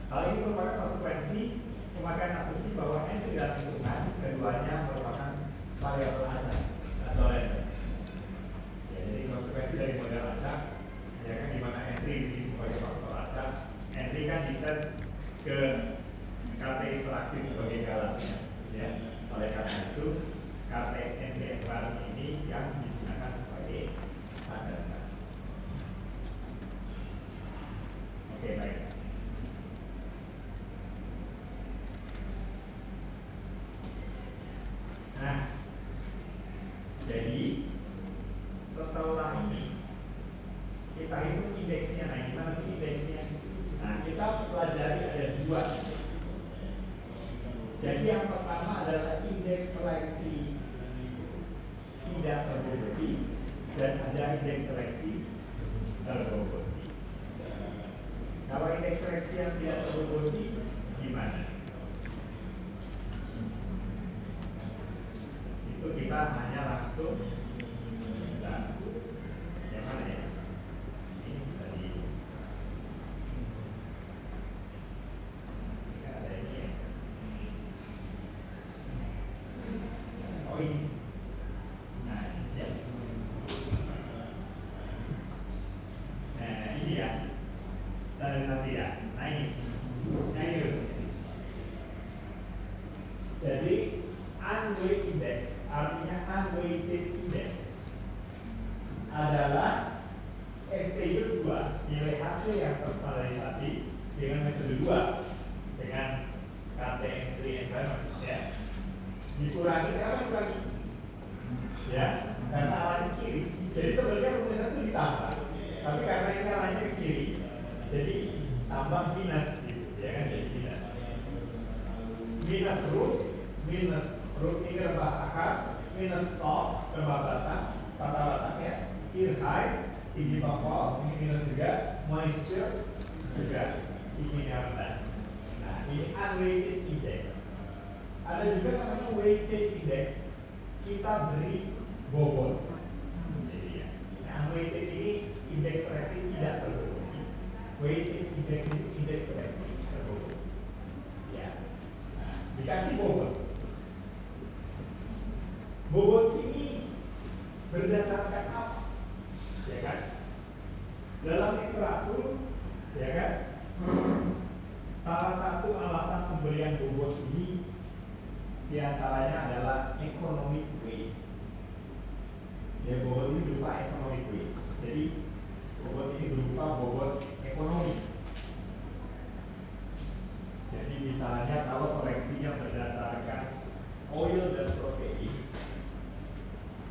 Hal ini merupakan konsekuensi pemakaian asumsi bahwa entry dalam hitungan keduanya merupakan variabel acak atau random. Jadi konsekuensi dari model acak, ya kan, dimana entry di sini sebagai faktor acak, entry kan dites ke KT interaksi sebagai galatnya, ya. Oleh karena itu KT entry environment ini yang digunakan sebagai standarisasi. Oke, baik. Nah, jadi setelah ini kita hitung indeksnya. Nah, gimana sih indeksnya? Nah, kita pelajari ada 2. Jadi yang pertama adalah indeks seleksi tidak terboboti dan ada indeks seleksi terboboti. Kalau indeks seleksi yang tidak terboboti gimana? Itu kita hanya langsung yang mana ya? Ini bisa di ada ini ya. Oh ini. Nah ini ya. Nah ini ya. Standarisasi ya. Nah ini. Nah ini dulu. Jadi unweighted index artinya unweighted index adalah STU 2, nilai hasil yang terstandarisasi dengan metode 2 dengan KT entry environment, ya. Dikurangi, kenapa dikurangi? Ya, karena arahnya ke kiri. Jadi sebenarnya rumusnya itu ditambah, tapi karena ini arahnya ke kiri, jadi tambah minus gitu, ya kan, jadi minus. Minus root ini rembah akar, minus top rembah batang, tata batang ya. Here high, tinggi pokok, ini minus juga, moisture juga, ini rendah. Nah, ini unweighted index. Ada juga namanya weighted index. Kita beri bobot. Jadi ya, nah, unweighted ini indeks seleksi tidak terboboti. Weighted index itu indeks seleksi terboboti. Ya, nah, dikasih bobot. Bobot ini berdasarkan apa? Ya kan? Dalam literatur, ya kan? Salah satu alasan pemberian bobot ini diantaranya adalah economic weight. Ya, bobot ini berupa economic weight. Jadi bobot ini berupa bobot ekonomi. Jadi misalnya kalau seleksinya berdasarkan oil dan protein,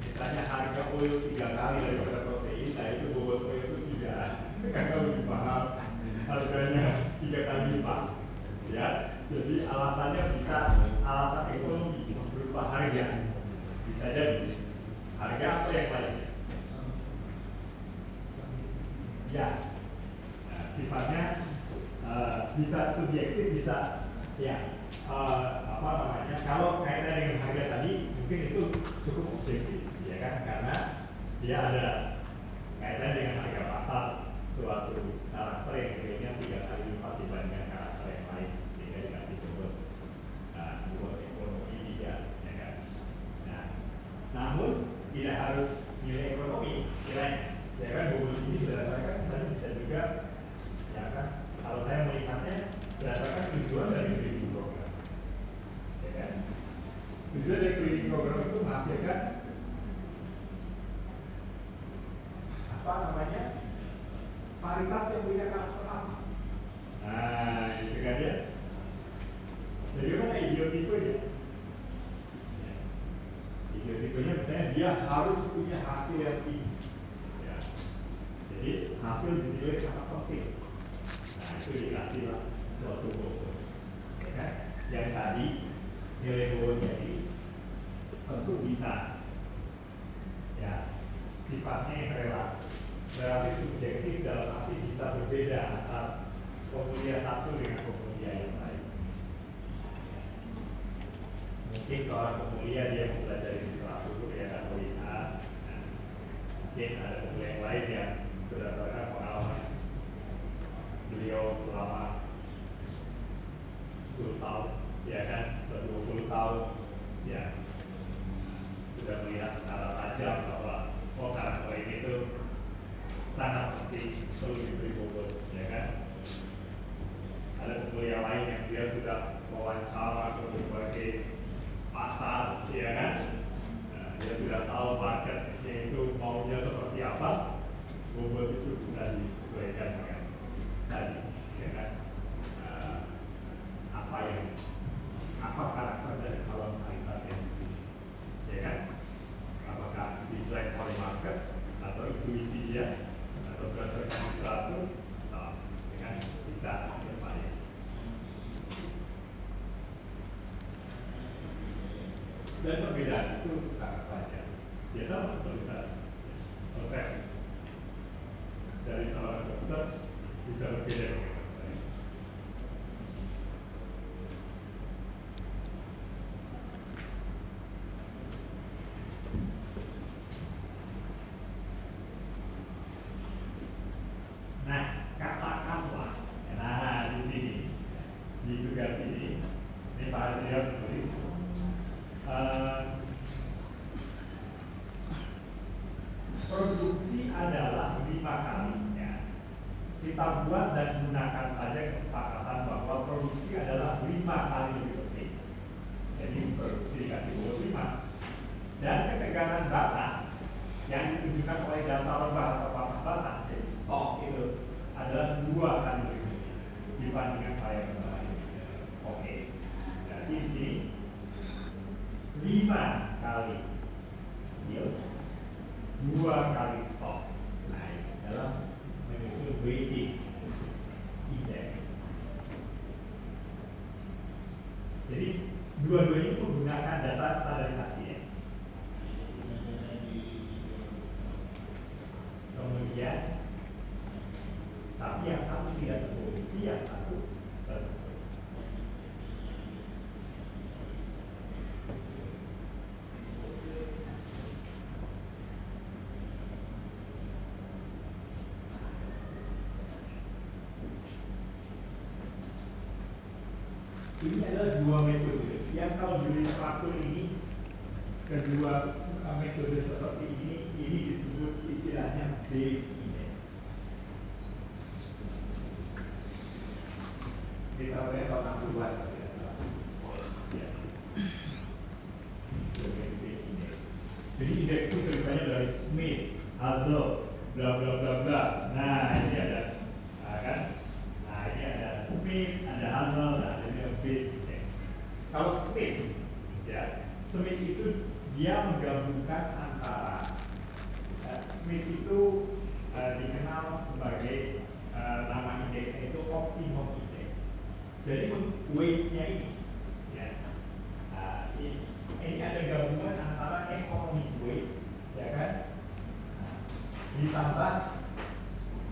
misalnya harga oil 3 kali daripada protein, nah itu bobot oil itu 3 karena lebih mahal harganya 3 kali lipat, ya. Jadi alasannya bisa alasan ekonomi berupa harga, bisa jadi harga apa yang lain. bisa subjektif, bisa ya apa namanya, kalau kaitan dengan harga tadi mungkin itu cukup objektif ya kan, karena dia ada kaitan dengan harga pasar suatu karakter yang nilainya 3 kali lipat dibandingkan karakter yang lain, sehingga dikasih bobot ekonomi 3 ya kan. Nah, namun tidak harus nilai ekonomi nilainya ya kan. Bobot ini berdasarkan misalnya bisa juga ya kan, kalau saya melihatnya berdasarkan tujuan dari breeding program ya kan. Tujuan dari breeding program itu menghasilkan apa namanya, varietas yang punya karakter apa. Nah itu kan ya, jadi mana ideotipenya. Ideotipenya misalnya dia harus punya hasil yang tinggi ya. Jadi hasil dinilai sangat penting. Nah itu dikasih lah suatu bobot ya kan. Yang tadi nilai bobotnya ini tentu bisa ya sifatnya yang relatif subjektif, dalam arti bisa berbeda antara pemulia satu dengan pemulia yang lain. Mungkin seorang pemulia dia mempelajari literatur ya kan, melihat mungkin ada pemulia yang lain yang berdasarkan pengalaman beliau selama 10 tahun ya kan, 20 tahun ya, sudah melihat secara tajam bahwa karakter ini itu sangat penting, perlu diberi bobot ya kan. Ada pemulia lain yang dia sudah wawancara ke berbagai pasar ya kan. Nah, dia sudah tahu marketnya itu maunya seperti apa, bobot itu bisa disesuaikan dengan tadi ya kan. Apa karakter dari calon varietas yang ya kan, apakah di-drive oleh market atau intuisi dia atau berdasarkan literatur, dengan bisa bervariasi. Dan perbedaan itu sangat banyak. Biasa seperti tadi, resep dari seorang dokter bisa berbeda dengan dokter lain. Nah, katakanlah, nah di sini di tugas ini Pak Haji menulis produksi adalah 5 kalinya. Kita buat dan gunakan saja kesepakatan bahwa produksi adalah 5 kali lebih penting. Jadi produksi dikasih bobot 5. Dan ketegangan bata yang ditunjukkan oleh data lembah atau pangkat bata, jadi stok itu adalah 2 kali lebih penting dibandingkan variabel lain. Oke. Jadi di sini 5 kali yield, 2 kali stok. Nah, dalam menyusun weighting index. Jadi dua-duanya ini menggunakan data standarisasi ya. Kemudian tapi yang satu tidak terbukti, yang satu terbukti. Ini adalah 2 metode yang kalau di literatur ini, kedua metode seperti ini disebut istilahnya base index. Literaturnya tahun 60-an kalau tidak salah. Ya. Base index. Jadi indeks itu ceritanya dari Smith, Hazel, bla bla bla bla. Nah ini ada, kan? Nah ini ada Smith, ada Hazel, nah base index. Kalau Smith, ya, Smith itu dia menggabungkan antara Smith itu dikenal sebagai nama indeksnya itu optimum index. Jadi weight-nya ini, ya, ini ada gabungan antara economic weight, ya kan, ditambah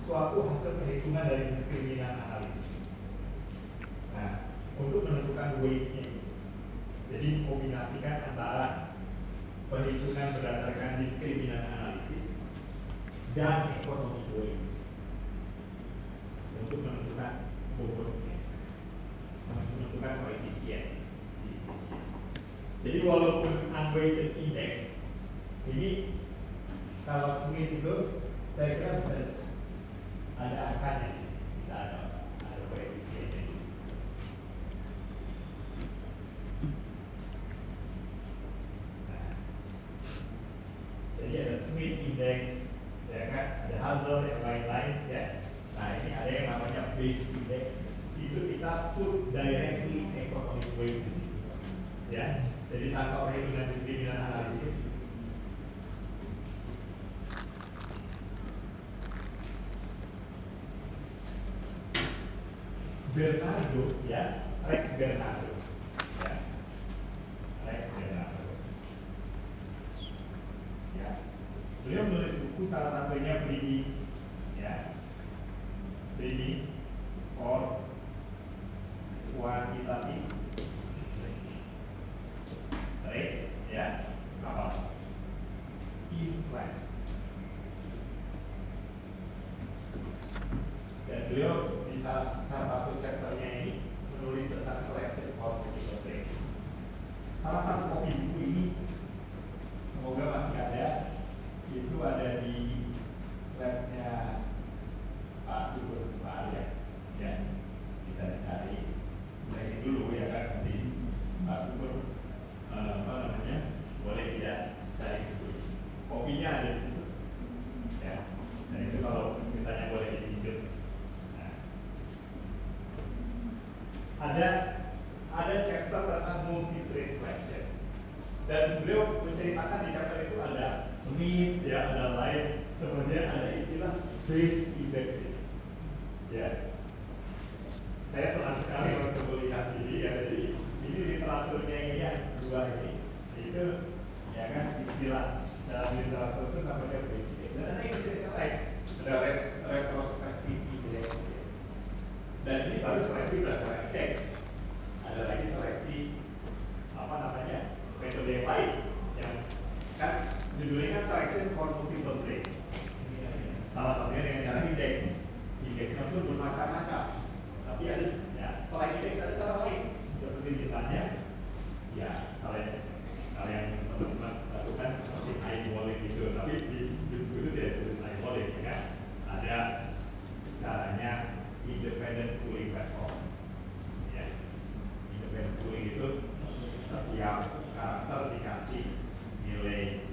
suatu hasil perhitungan dari diskriminan analisis. weight-nya. Jadi kombinasikan antara perhitungan berdasarkan diskriminan analisis dan economic weight untuk menentukan bobotnya, menentukan koefisien. Jadi walaupun unweighted index ini kalau Smith itu saya kira bisa ada angkanya di sini, bisa ada koefisiennya di sini. Nah, jadi ada Smith index, ya kan, ada Hazel yang lain-lain, ya. Nah ini ada yang namanya base index, itu kita put directly economic weight di sini, ya. Jadi tanpa perhitungan diskriminan analisis. Bernardo, ya, Rex Bernardo, ya, Rex Bernardo, ya, beliau menulis buku salah satunya Breeding, ya, Breeding for Quantitative Rates, ya, apa? Influence. Dan beliau di salah satu chapternya ini menulis tentang selection for multiple traits. Salah satu kopi buku ini semoga masih ada, itu ada di labnya Pak Subur, Pak Arya, ya, bisa dicari, browsing dulu ya kan, nanti Pak Subur boleh tidak cari buku, kopinya ada di situ, ya. Dan itu kalau misalnya boleh dipinjam. Ada chapter tentang multi-trait selection, dan beliau menceritakan di chapter itu ada Smith, ya, ada lain, kemudian ada istilah base index, ya. Saya senang sekali waktu melihat ini, ya. Jadi ini literaturnya ini yang dua ini, itu, ya kan, istilah dalam literatur itu namanya base index. Dan ada istilah lain, ada retrospective index. Dan ini baru seleksi berdasarkan indeks. Ada lagi seleksi apa namanya, metode yang lain, yang kan judulnya kan selection for multiple traits. Salah satunya dengan cara indeks. Indeksnya pun bermacam-macam. Tapi ada, ya, selain indeks ada cara lain. Seperti misalnya, ya, kalian teman-teman lakukan seperti eyeballing itu. Tapi di buku itu tidak tulis eyeballing, ya kan? Ada caranya independent pooling platform, ya. Independent pooling itu setiap karakter dikasih nilai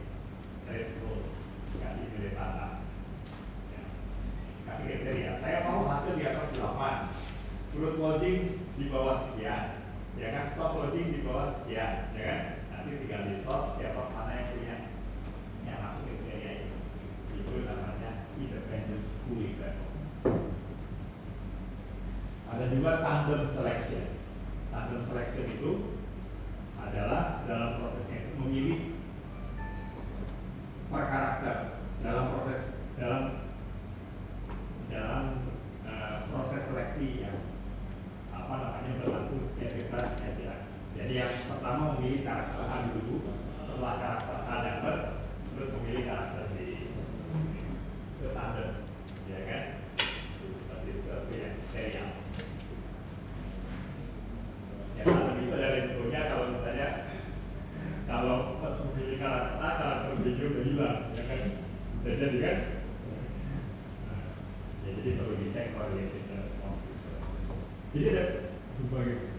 threshold, dikasih nilai batas, ya. Kasih kriteria, saya mau hasil di atas 8, fruit lodging di bawah sekian, ya kan, stop lodging di bawah sekian, ya kan. Nanti tinggal di sort siapa mana yang punya yang masuk kriteria itu namanya independent pooling platform. Ada juga tandem selection. Tandem selection itu adalah dalam prosesnya itu memilih per karakter dalam proses proses seleksi yang apa namanya berlangsung sekian sekian. Jadi yang pertama memilih karakter A dulu, setelah karakter A dapat, terus memilih karakter B. Itu tandem, ya kan? Seperti yang serial. Ya, tandem itu ada resikonya kalau misalnya kalau pas memilih karakter A, karakter B udah hilang, ya kan? Bisa jadi kan? Nah, ya, jadi perlu dicek correlated response. Jadi ada berbagai.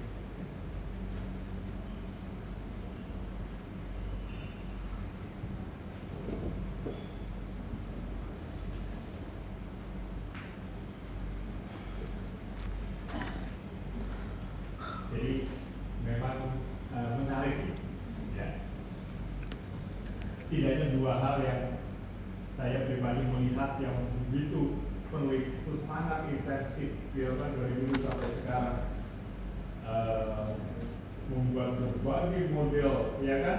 Jadi memang menarik, ya. Setidaknya dua hal yang saya pribadi melihat yang begitu penelitian itu sangat intensif di tahun 2000 sampai sekarang, membuat berbagai model, ya kan?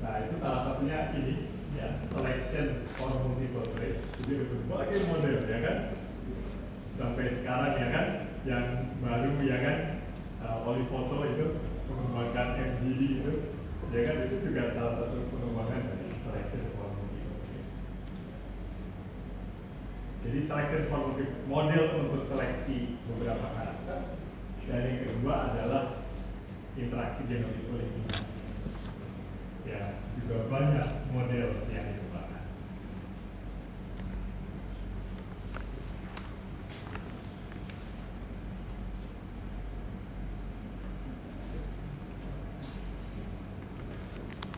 Nah itu salah satunya ini, ya, selection for multiple traits. Jadi berbagai model, ya kan? Sampai sekarang, ya kan? Yang baru, ya kan? Olifoto itu mengembangkan MGD itu, ya kan itu juga salah satu pengembangan dari selection for multi-objects. Jadi selection for model untuk seleksi beberapa karakter, dan yang kedua adalah interaksi genomik original. Ya, juga banyak model yang dikembangkan.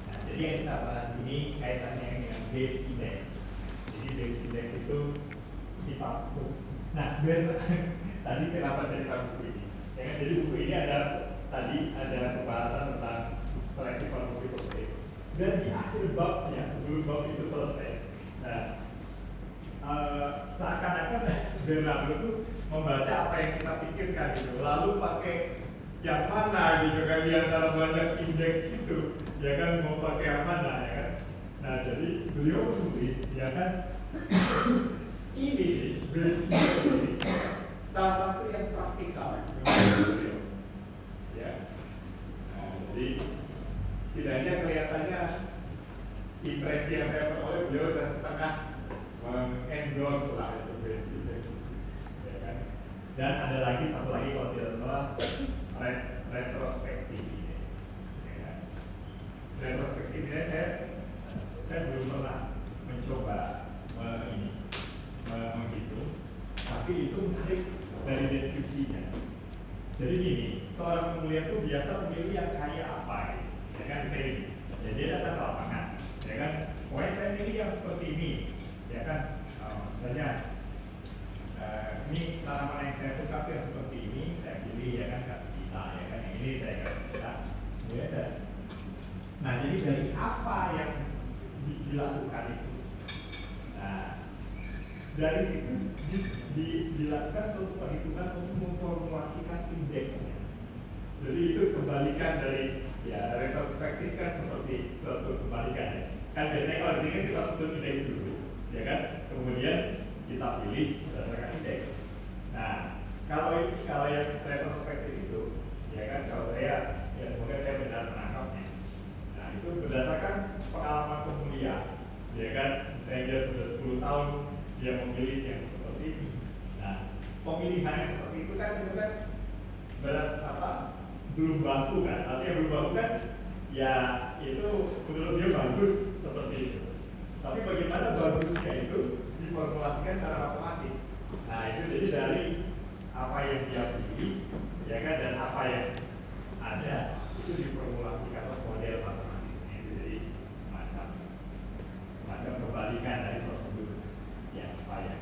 Nah, jadi yang kita bahas ini kaitannya dengan base index. Jadi base index itu kita nah, tadi kenapa cerita buku ini? Ya kan, jadi buku ini tadi ada pembahasan tentang seleksi multi-object. Dan di akhir babnya, sebelum bab itu selesai, nah, seakan-akan Bernardo itu membaca apa yang kita pikirkan gitu, lalu pakai yang mana gitu kan, di antara banyak indeks itu, ya kan, mau pakai yang mana ya kan. Nah, jadi beliau menulis, ya kan, ini salah satu yang praktikal beliau, ya. Nah, jadi setidaknya kelihatannya impresi yang saya peroleh beliau saya setengah mengendorse lah itu base index, ya kan. Dan ada lagi satu lagi kalau tidak salah retrospective index, ya kan. Retrospective index saya belum pernah mencoba menghitung, tapi itu menarik dari deskripsinya. Jadi gini, seorang pemulihan itu biasa memilih yang kayak apa gitu. Ya kan, saya ini, ya dia datang ke lapangan, ya kan, pokoknya saya pilih yang seperti ini, ya kan, misalnya ini tanaman yang saya suka yang seperti ini, saya pilih, ya kan, kasih kita, ya kan, yang ini saya kasih kita, ya kan. Nah, jadi dari apa yang dilakukan itu, nah, dari situ dilakukan suatu perhitungan untuk memformulasikan indeksnya. Jadi itu kebalikan dari ya retrospektif kan seperti suatu kebalikan ya. Kan biasanya kalau di sini kita susun indeks dulu, ya kan? Kemudian kita pilih berdasarkan indeks. Nah, kalau yang retrospektif itu, ya kan? Kalau saya ya semoga saya benar menangkapnya. Nah, itu berdasarkan pengalaman pemulihan, ya kan? Saya dia sudah 10 tahun dia memilih yang seperti ini. Nah, pemilihan yang seperti itu kan belum baku kan, artinya belum baku kan, ya itu menurut dia bagus seperti itu. Tapi bagaimana bagusnya itu diformulasikan secara otomatis. Nah, itu jadi dari apa yang dia pilih, ya kan, dan apa yang ada itu diformulasikan oleh model matematisnya. Itu jadi semacam kebalikan dari prosedur yang apa yang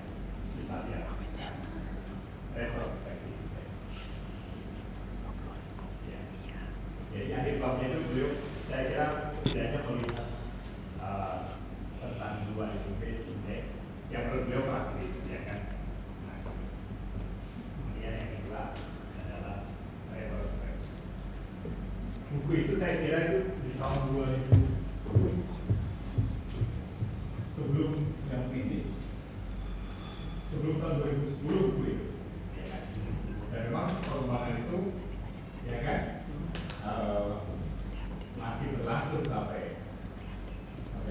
kita lihat retrospektif. Jadi akhir babnya itu beliau, saya kira tidaknya melihat tentang dua itu base index yang menurut beliau praktis, ya kan. Nah, kemudian yang kedua adalah retrospektif. Buku itu saya kira itu di tahun 2000 sebelum yang ini, sebelum tahun 2010 buku itu, ya kan. Dan memang perkembangan itu, ya kan, masih berlangsung sampai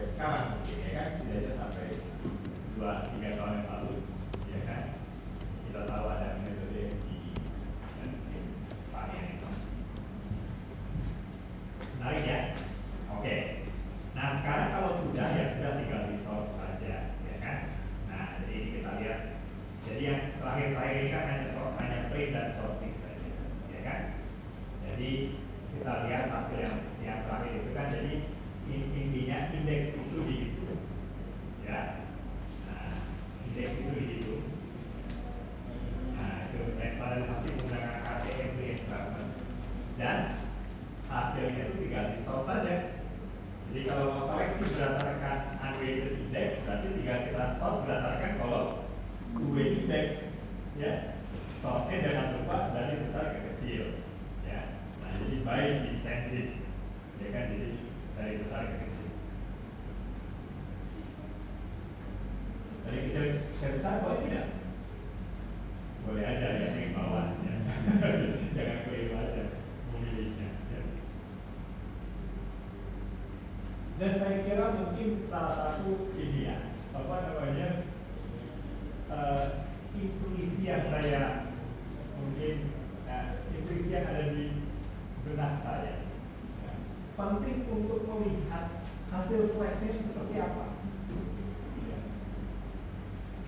sekarang mungkin, ya kan, setidaknya sampai 2-3 tahun yang lalu, ya kan, kita tahu ada metode MGD dan varian itu. Menarik ya? Oke. Nah, sekarang kalau sudah tinggal di sort saja, ya kan. Nah, jadi ini kita lihat. Jadi yang terakhir ini kan hanya print dan sorting saja, ya kan. Jadi kita lihat hasil yang terakhir itu kan, jadi intinya indeks itu dihitung, ya. Nah, indeks itu dihitung. Nah, itu saya standarisasi menggunakan KTM environment, dan hasilnya itu tinggal di sort saja. Jadi kalau mau seleksi berdasarkan unweighted index, berarti tinggal kita sort berdasarkan kalau weighted index, ya. Sortnya jangan lupa dari besar ke kecil, ya. Nah, jadi by descending, ya kan, jadi dari besar ke kecil. Dari kecil ke besar boleh tidak? Boleh aja, ya, yang bawah, ya. Jangan keliru aja memilihnya, ya. Dan saya kira mungkin salah satu ini ya, apa namanya, intuisi yang saya mungkin intuisi yang ada di benak saya, penting untuk melihat hasil seleksi seperti apa.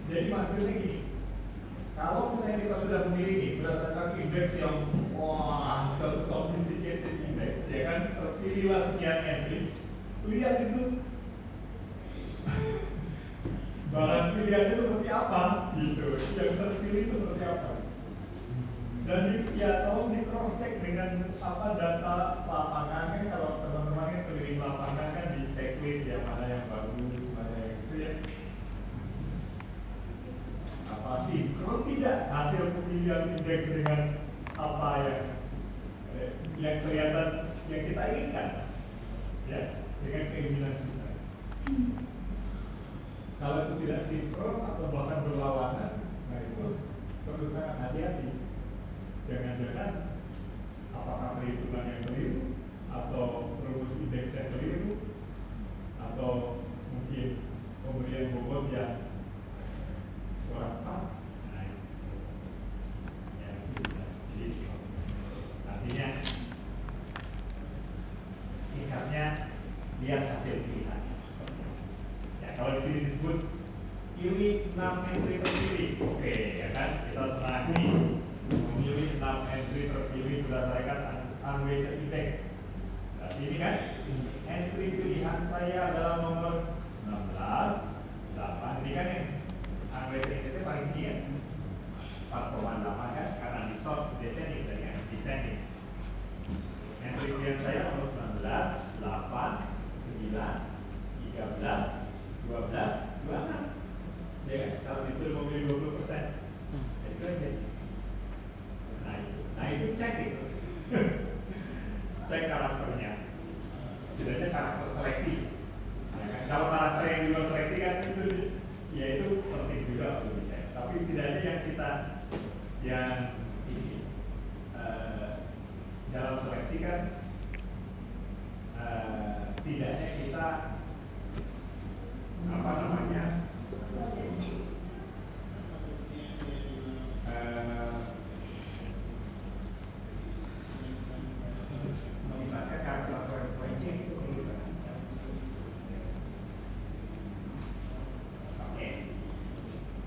Jadi maksudnya gini, kalau misalnya kita sudah memilih nih, berdasarkan indeks yang wah sophisticated index, ya kan, terpilihlah sekian entry, lihat itu barang pilihannya seperti apa, gitu, yang terpilih seperti apa. Dan ya tolong di cross check dengan apa data lapangan kan, kalau teman-teman yang keliling lapangan kan di checklist ya, mana yang bagus, mana yang itu ya. Apa sinkron tidak hasil pemilihan indeks dengan apa yang kelihatan yang kita inginkan, ya, dengan keinginan kita. Kalau itu tidak sinkron atau bahkan berlawanan, nah itu perlu sangat hati-hati. Jangan-jangan apakah perhitungan yang keliru, atau rumus indeks yang keliru, atau mungkin pemberian bobot yang kurang pas. Nah, ya, jadi artinya singkatnya lihat hasil pilihan. Ya, kalau di sini disebut pilih 6 entry terpilih, oke, ya kan, kita senang nih memilih 6 entry terpilih berdasarkan unweighted index. Berarti ini kan entry pilihan saya adalah nomor 16, 8. Ini kan yang unweighted indexnya paling tinggi ya, 4,8 kan, karena di short descending tadi kan, descending. Entry pilihan saya nomor 19, 8, 9, 13, 12, 26. Ya kan, kalau disuruh memilih 20%, itu aja. Nah itu cek itu, cek karakternya, setidaknya karakter seleksi. Ya kan? Kalau karakter yang di luar seleksi kan itu, ya itu penting juga untuk bisa. Tapi setidaknya yang kita yang ini dalam seleksi kan, setidaknya kita apa namanya? Melibatkan karakter seleksi itu perlu diperhatikan. Oke,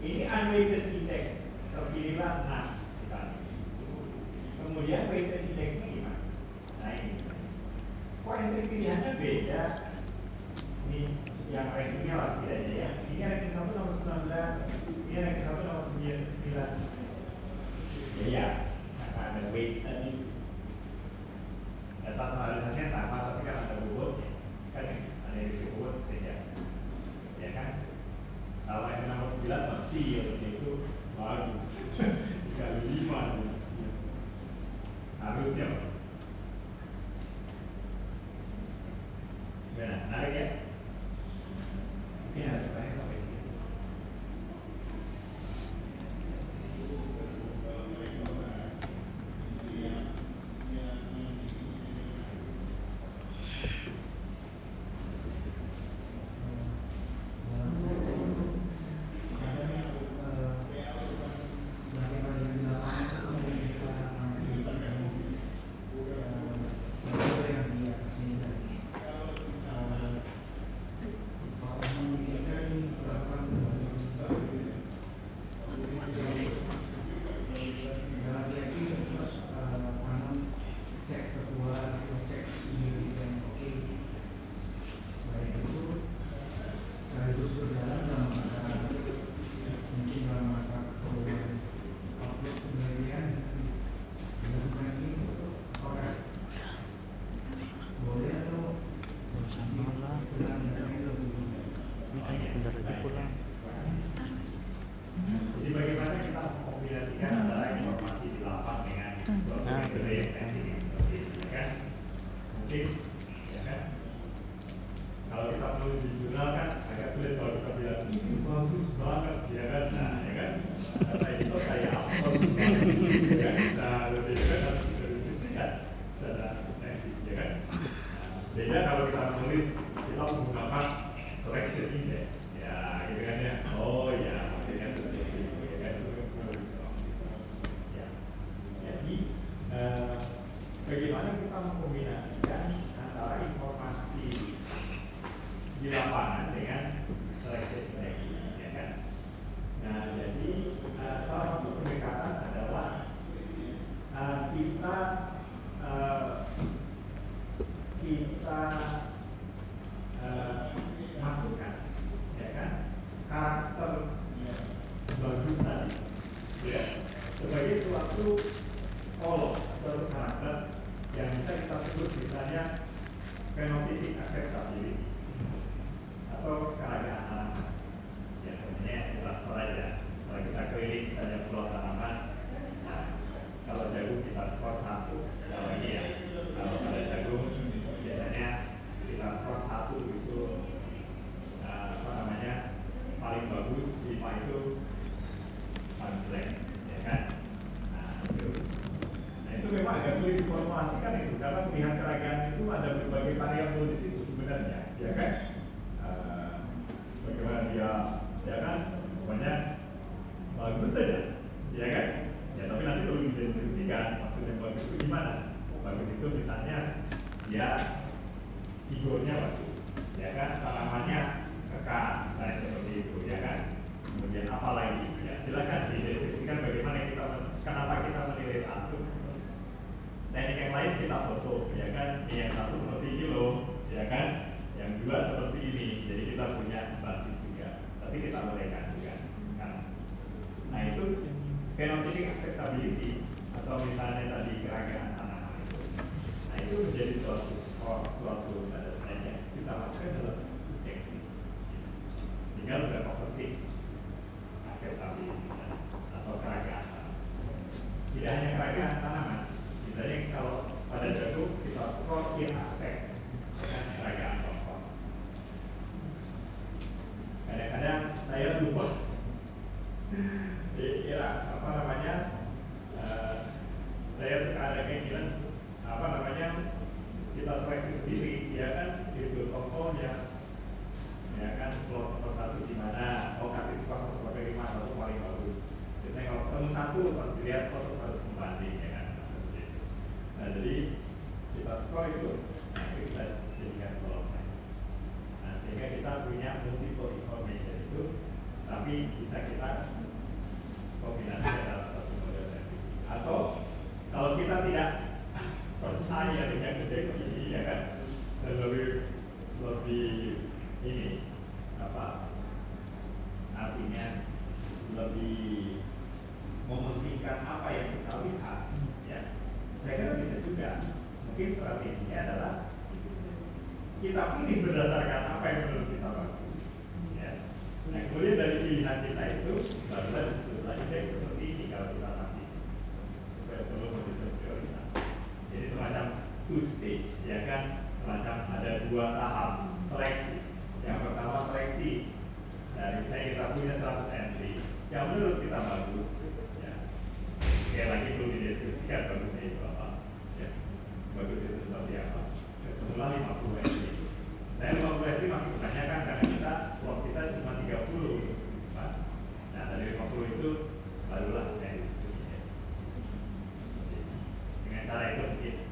ini unweighted index terpilihlah 6 misalnya. Kemudian weighted indexnya gimana? Nah ini misalnya, kok entry pilihannya beda? Ini yang rankingnya lah setidaknya ya. Ini ranking 1 nomor 19, ini ranking 1 nomor 9. Ya, karena ada weight tadi, data analisasinya sama, tapi kan ada bobotnya, kan ada yang bobot saja, ya kan? Kalau yang nomor 9 pasti ya itu bagus, dikali 5 harusnya. Benar, menarik ya? Mungkin ada pertanyaan sampai di sini. Jadi bagaimana kita mengkombinasikan antara informasi di lapangan dengan suatu metode yang saintifik seperti itu, ya kan? Mungkin, ya kan? Kalau kita tulis di jurnal kan agak sulit kalau kita bilang ini bagus banget, ya kan? Nah, ya kan? Karena itu kayak apa bagus banget, ya kan? Nah, lebih kan harus kita diskusikan secara saintifik, ya kan? Beda kalau kita menulis, kita kita menggunakan selection index, ya gitu kan ya. Oh ya, maksudnya seperti itu ya kan. Ya. Jadi bagaimana kita mengkombinasikan antara informasi di lapangan dengan selection index, ya kan? Nah, jadi salah satu pendekatan adalah kita masukkan, ya kan, karakter bagus tadi, ya, sebagai suatu suatu karakter yang bisa kita sebut misalnya phenotypic acceptability atau keragaman tanaman. Ya sebenarnya jelas aja. Kalau kita keliling misalnya pulau tanaman, nah, kalau jagung kita skor 1, kalau ini ya, kalau pada jagung biasanya kita skor 1 itu paling bagus, 5 itu paling jelek, ya kan? Nah itu memang agak sulit diformulasikan itu karena melihat keragaman itu ada berbagai variabel di situ sebenarnya, ya kan? Bagaimana dia, ya kan? Pokoknya bagus saja, ya kan? Ya tapi nanti perlu dideskripsikan maksudnya bagus itu gimana? Bagus itu misalnya dia figurnya bagus, ya kan? Tanamannya kekar, misalnya seperti itu, ya kan? Kemudian apa lagi? Ya silakan dideskripsikan bagaimana kenapa kita menilai satu. Teknik yang lain kita foto, ya kan? Yang satu seperti kilo, ya kan? Yang dua seperti ini, jadi kita punya basis juga. Tapi kita bolehkan juga, kan? Nah itu phenotypic acceptability atau misalnya tadi keragaman tanaman itu. Nah itu menjadi suatu sebenarnya kita masukkan dalam indeks ini. Tinggal berapa penting acceptability atau keragaman tanaman. Tidak hanya keragaman tanaman, misalnya kalau pada jagung kita skor in aspek keragaman kelompok. Kadang-kadang saya lupa kira saya suka ada keinginan kita seleksi sendiri, ya kan, itu tokohnya, ya kan, plot nomor 1 di mana, kasih skor sebagai 5 atau paling bagus. Biasanya kalau ketemu 1 pas dilihat plot harus membanding, ya kan. Nah jadi kita skor itu, nah itu kita jadikan kolomnya. Nah sehingga kita punya multiple information itu, tapi bisa kita kombinasinya dalam satu model saintifik. Atau kalau kita tidak percaya dengan indeks ini, ya kan, dan lebih ini artinya lebih mementingkan apa yang kita lihat, ya saya kira bisa juga. Mungkin strateginya adalah kita pilih berdasarkan apa yang menurut kita bagus, ya. Nah kemudian dari pilihan kita itu barulah disusunlah indeks seperti ini kalau kita masih supaya perlu menyusun prioritas. Jadi semacam 2 stage, ya kan, semacam ada 2 tahap seleksi. Yang pertama seleksi dari misalnya kita punya 100 entry yang menurut kita bagus, ya. Sekali lagi perlu dideskripsikan bagusnya itu apa, ya. Bagus itu seperti apa. Kebetulan 50 entry. Saya 50 entry masih menanyakan karena plot kita cuma 30 untuk kesimpulan. Nah dari 50 itu barulah saya disusun indeks. Dengan cara itu mungkin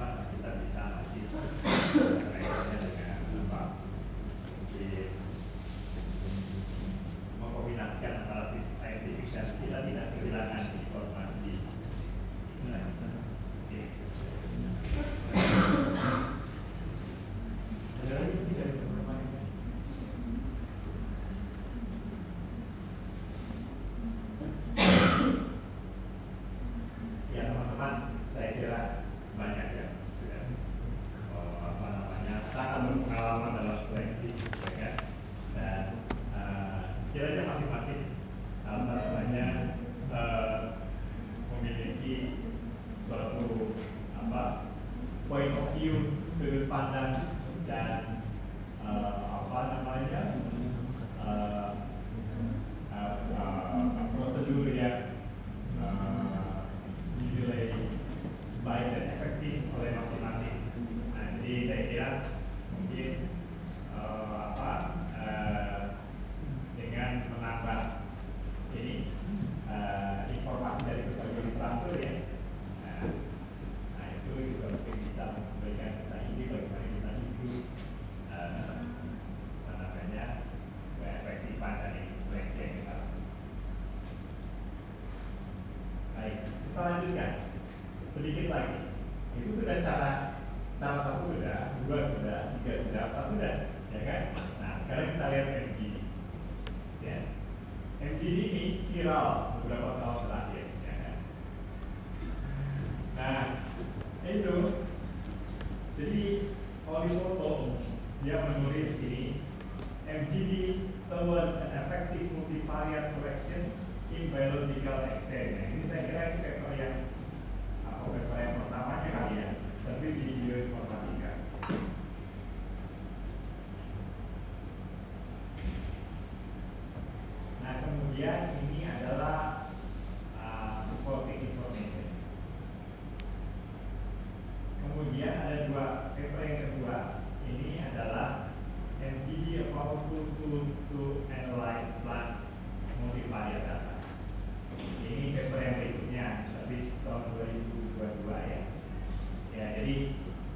kita bisa masih rekornya dengan mengkombinasikan antara sisi saintifik dan kita tidak kehilangan informasi. Ya teman-teman, saya kira banyak yang sudah sangat berpengalaman dalam seleksi, ya kan? Dan kiranya masing-masing memiliki suatu point of view, sudut pandang dan prosedur yang dinilai baik dan efektif oleh masing-masing Jadi Olifoto dia menulis ini MGD toward an effective multivariate selection in biological experiment. Ini saya kira ini paper yang profesor yang pertamanya kali ya, tapi di bioinformatika. Nah kemudian ini adalah supporting information. Kemudian ada dua paper yang kedua. Ini adalah MGD a powerful tool to analyze plant multivariate data. Ini paper yang berikutnya, tapi tahun 2022 ya. Ya, jadi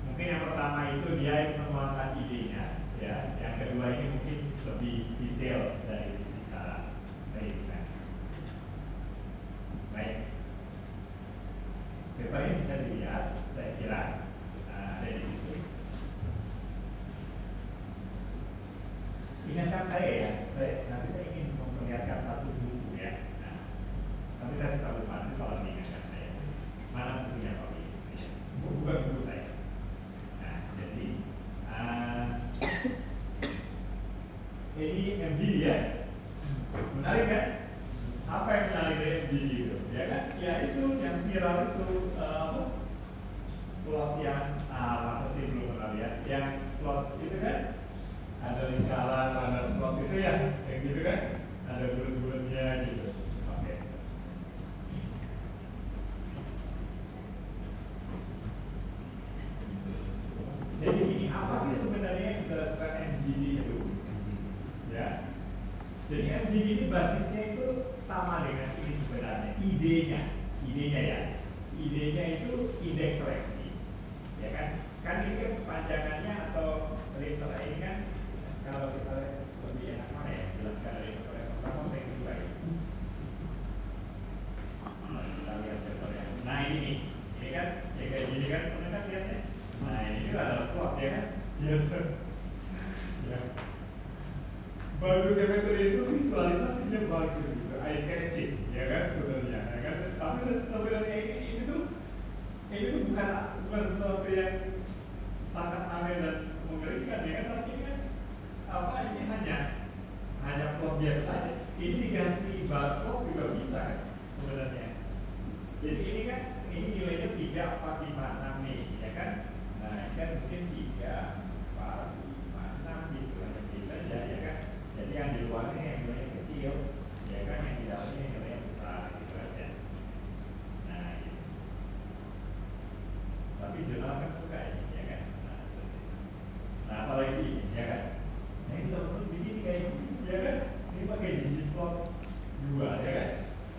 mungkin yang pertama itu dia menuangkan idenya, ya. Yang kedua ini mungkin lebih detail dari sisi cara perhitungan. Baik. Paper ini bisa dilihat, saya kira ada di situ. Ingatkan saya ya, nanti saya ingin memperlihatkan satu buku ya. Nah, tapi saya suka lupa nanti kalau diingatkan saya. Mana bukunya Pak Wi? Bukan buku saya. Nah, jadi ini MGD ya. Menarik kan? Apa yang menarik dari MGD itu? Ya kan? Ya itu yang viral itu plot yang masa sih belum pernah lihat. Yang plot itu kan ada lingkaran, ada plot itu ya, kayak gitu kan? Ada bulat-bulatnya gitu. Oke. Jadi ini apa sih sebenarnya yang dilakukan MGD itu? Ya. Jadi MGD ini basisnya itu sama dengan ini sebenarnya. Idenya ya. Idenya itu indeks seleksi. Ya kan? Kan ini kan kepanjangannya atau literal ini kan kalau kita lebih enak mana ya jelaskan dari yang pertama yang kedua ya. Kita lihat contohnya. Nah ini kan ya kayak gini kan sebenarnya kan lihatnya. Nah ini juga ada plot ya kan. Yes. Ya. Bagusnya metode itu visualisasinya bagus gitu, eye catching ya kan sebenarnya. Ya kan? Tapi sebenarnya ini tuh bukan sesuatu yang sangat aneh dan mengerikan ya kan, tapi kan ini hanya plot biasa saja. Ini diganti barcode juga bisa kan sebenarnya. Jadi ini kan nilainya 3, 4, 5, 6 nih ya kan. Nah ini kan mungkin 3, 4, 5, 6 gitu aja ya kan. Jadi yang di luarnya yang nilainya kecil ya kan, yang di dalamnya yang nilainya besar gitu aja. Nah gitu. Tapi jurnal kan suka ini ya kan. Nah apalagi ini ya kan. Nah ini kita bikin kayak ini ya kan. Ini pakai ggplot 2 ya kan.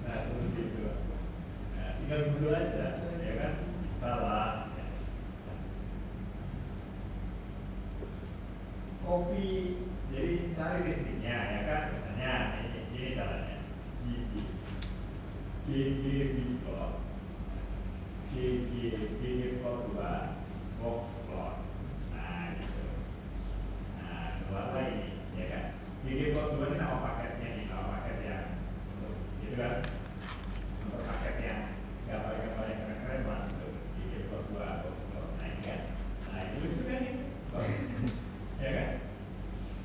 Nah seperti itu. Nah tinggal Google aja ya kan. Bisa lah ya. Copy, jadi cari listriknya ya kan. Misalnya ini caranya ggplot ggplot 2 box plot. Nah gitu. Nah keluar lagi ya kan. ggplot 2 ini nama paketnya nih, nama paket yang untuk gitu kan, untuk paket yang gambar-gambar yang keren-keren lah untuk ggplot 2 box plot. Nah ini kan. Nah ini lucu kan ini ya kan.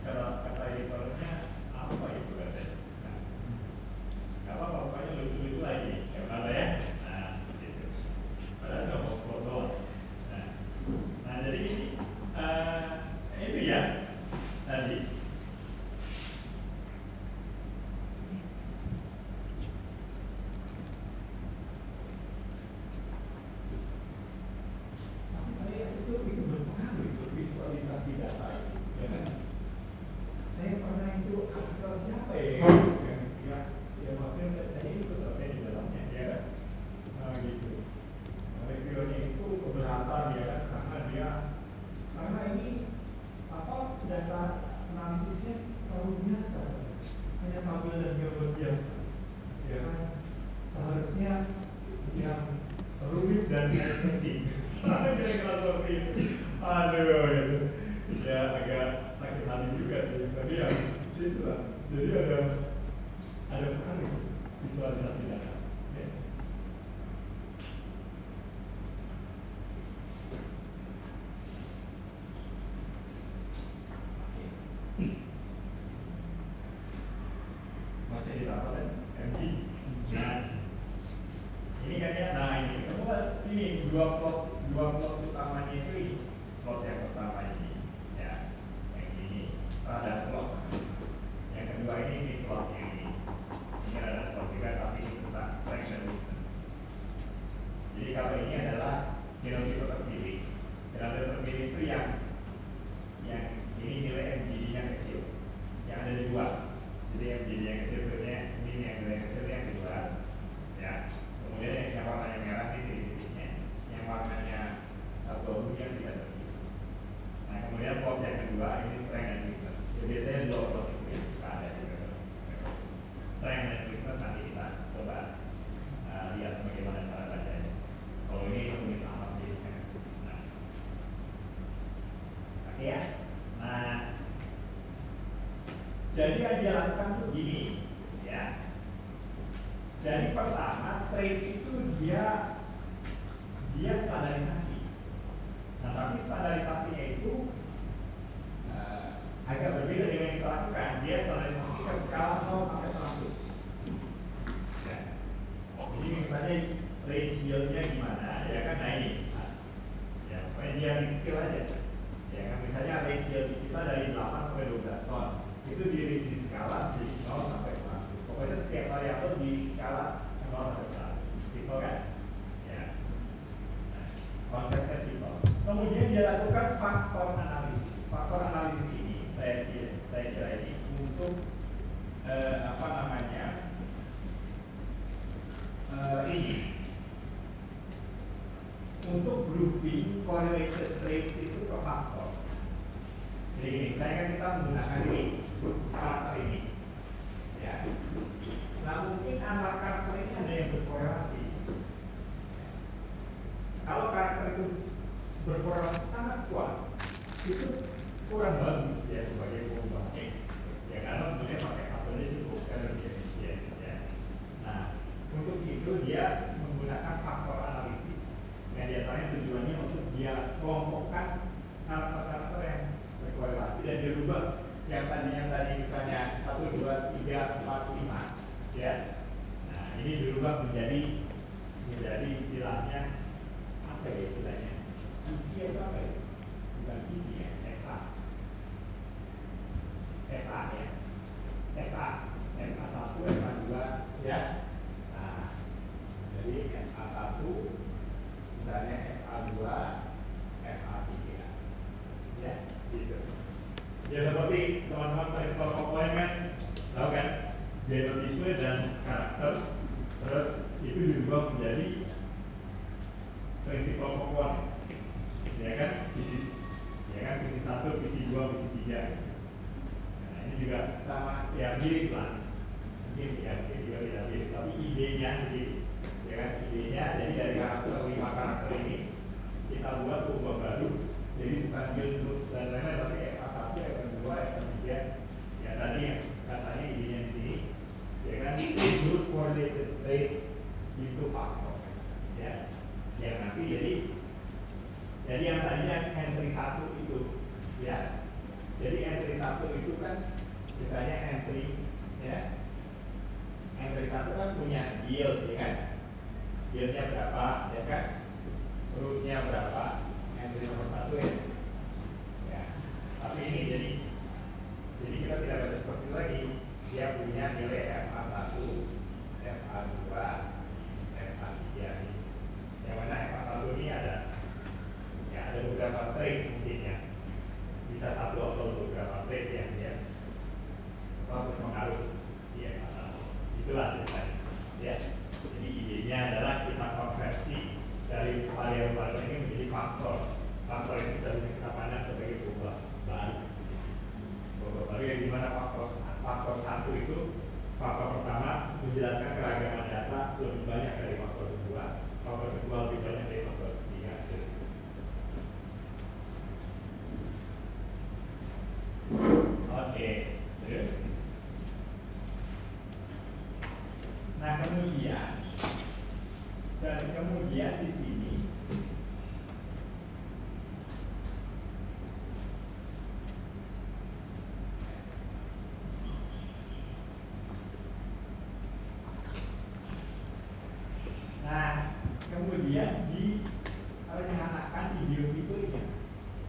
Kalau kata editornya apa itu katanya. Nah, gak apa-apa, pokoknya lucu-lucu lagi ya apa ya. Nah seperti itu. Padahal cuma box plot doang. Nah jadi ini itu ya tadi. Tapi saya itu berpengaruh untuk visualisasi data itu, ya kan? Saya pernah itu artikel siapa ya maksudnya saya ikut saya di dalamnya ya kan. Nah gitu. Reviewernya itu keberatan ya kan, karena ini data analisisnya terlalu biasa, hanya tabel dan gambar biasa ya kan. Seharusnya yang rumit dan kecil. Kira-kira seperti itu. Aduh itu ya agak sakit hati juga sih, tapi ya itu lah. Jadi ada pengaruh visualisasi data ya. terpilih itu yang ini nilai MGD-nya kecil, yang ada di dua. Jadi MGD yang kecil itu ini yang nilai kecil yang kedua, ya. Kemudian yang warnanya merah ini titik-titiknya, yang warnanya abu-abu yang tidak terpilih. Nah kemudian plot yang kedua ini strength and weakness. Jadi biasanya dua plot itu yang suka ada juga. Strength and weakness nanti kita coba lihat bagaimana cara bacanya. Kalau ini rumit amat sih. Nah, oke ya. Nah, jadi yang dia lakukan tuh gini, ya. Jadi pertama trade itu dia standarisasi. Nah, tapi standarisasinya itu agak berbeda dengan yang kita lakukan. Dia standarisasi ke skala 0 sampai 100. Ya. Jadi misalnya range yield-nya gimana, ya kan, nah ini. Ya, pokoknya dia di skill aja. Ya kan, misalnya range yield kita dari 8 sampai 12 ton. Itu di skala dari 0 sampai 100. Pokoknya setiap variabel di skala 0 sampai 100. Simpel kan? Ya. Nah, konsepnya simpel. Kemudian dia lakukan faktor analisis. Faktor analisis ini saya kira ini untuk ini untuk grouping correlated traits itu ke faktor. Jadi ini, kita menggunakan ini karakter ini, ya. Nah mungkin antar karakter ini ada yang berkorelasi. Kalau karakter itu berkorelasi sangat kuat, itu kurang bagus ya sebagai pengubah X. Ya karena sebenarnya pakai satu aja cukup kan lebih efisien. Ya. Nah untuk itu dia menggunakan faktor analisis. Nah diantaranya tujuannya untuk dia kelompokkan karakter-karakter yang berkorelasi dan dirubah yang tadi misalnya 1, 2, 3, 4, 5 ya. Nah ini dirubah menjadi istilahnya apa ya istilahnya? Isi atau apa ya? Bukan isi ya, FA ya. FA1, FA2 ya. Nah jadi FA1 misalnya FA2, FA3 ya gitu. Ya seperti teman-teman prinsipal komponen kan tahu kan, genotipe dan karakter, terus itu diubah menjadi prinsipal komponen, ya kan, visi 1, visi 2, visi 3. Nah ini juga sama, ya mirip lah, mungkin juga tidak mirip, tapi idenya begitu, ya kan, idenya jadi dari karakter 5 karakter ini kita buat ubah baru. Jadi bukan build dan lain-lain, tapi FA1, FA2, FA3. Ya tadi yang katanya idenya di sini, ya kan, include correlated traits into factors. Ya, yang nanti jadi yang tadinya entry 1 itu, ya. Jadi entry 1 itu kan misalnya entry 1 kan punya yield, ya kan? Yieldnya berapa, ya kan? Rootnya berapa? Entry nomor 1 ya. Ya. Tapi ini jadi kita tidak baca seperti itu lagi. Dia punya nilai FA1, FA2, FA3. Yang mana FA1 ini ada beberapa trait mungkin ya. Bisa satu atau beberapa trait yang dia berpengaruh di FA1. Itulah ceritanya. Ya. Jadi idenya adalah kita konversi dari variabel ini menjadi faktor. Faktor ini kita bisa kita pandang sebagai sebuah baru. Sebuah baru yang dimana faktor 1 itu, faktor pertama menjelaskan keragaman data lebih banyak dari faktor kedua, faktor kedua lebih banyak dari faktor ketiga. Oke, terus. Nah kemudian di sini direncanakan video tipenya.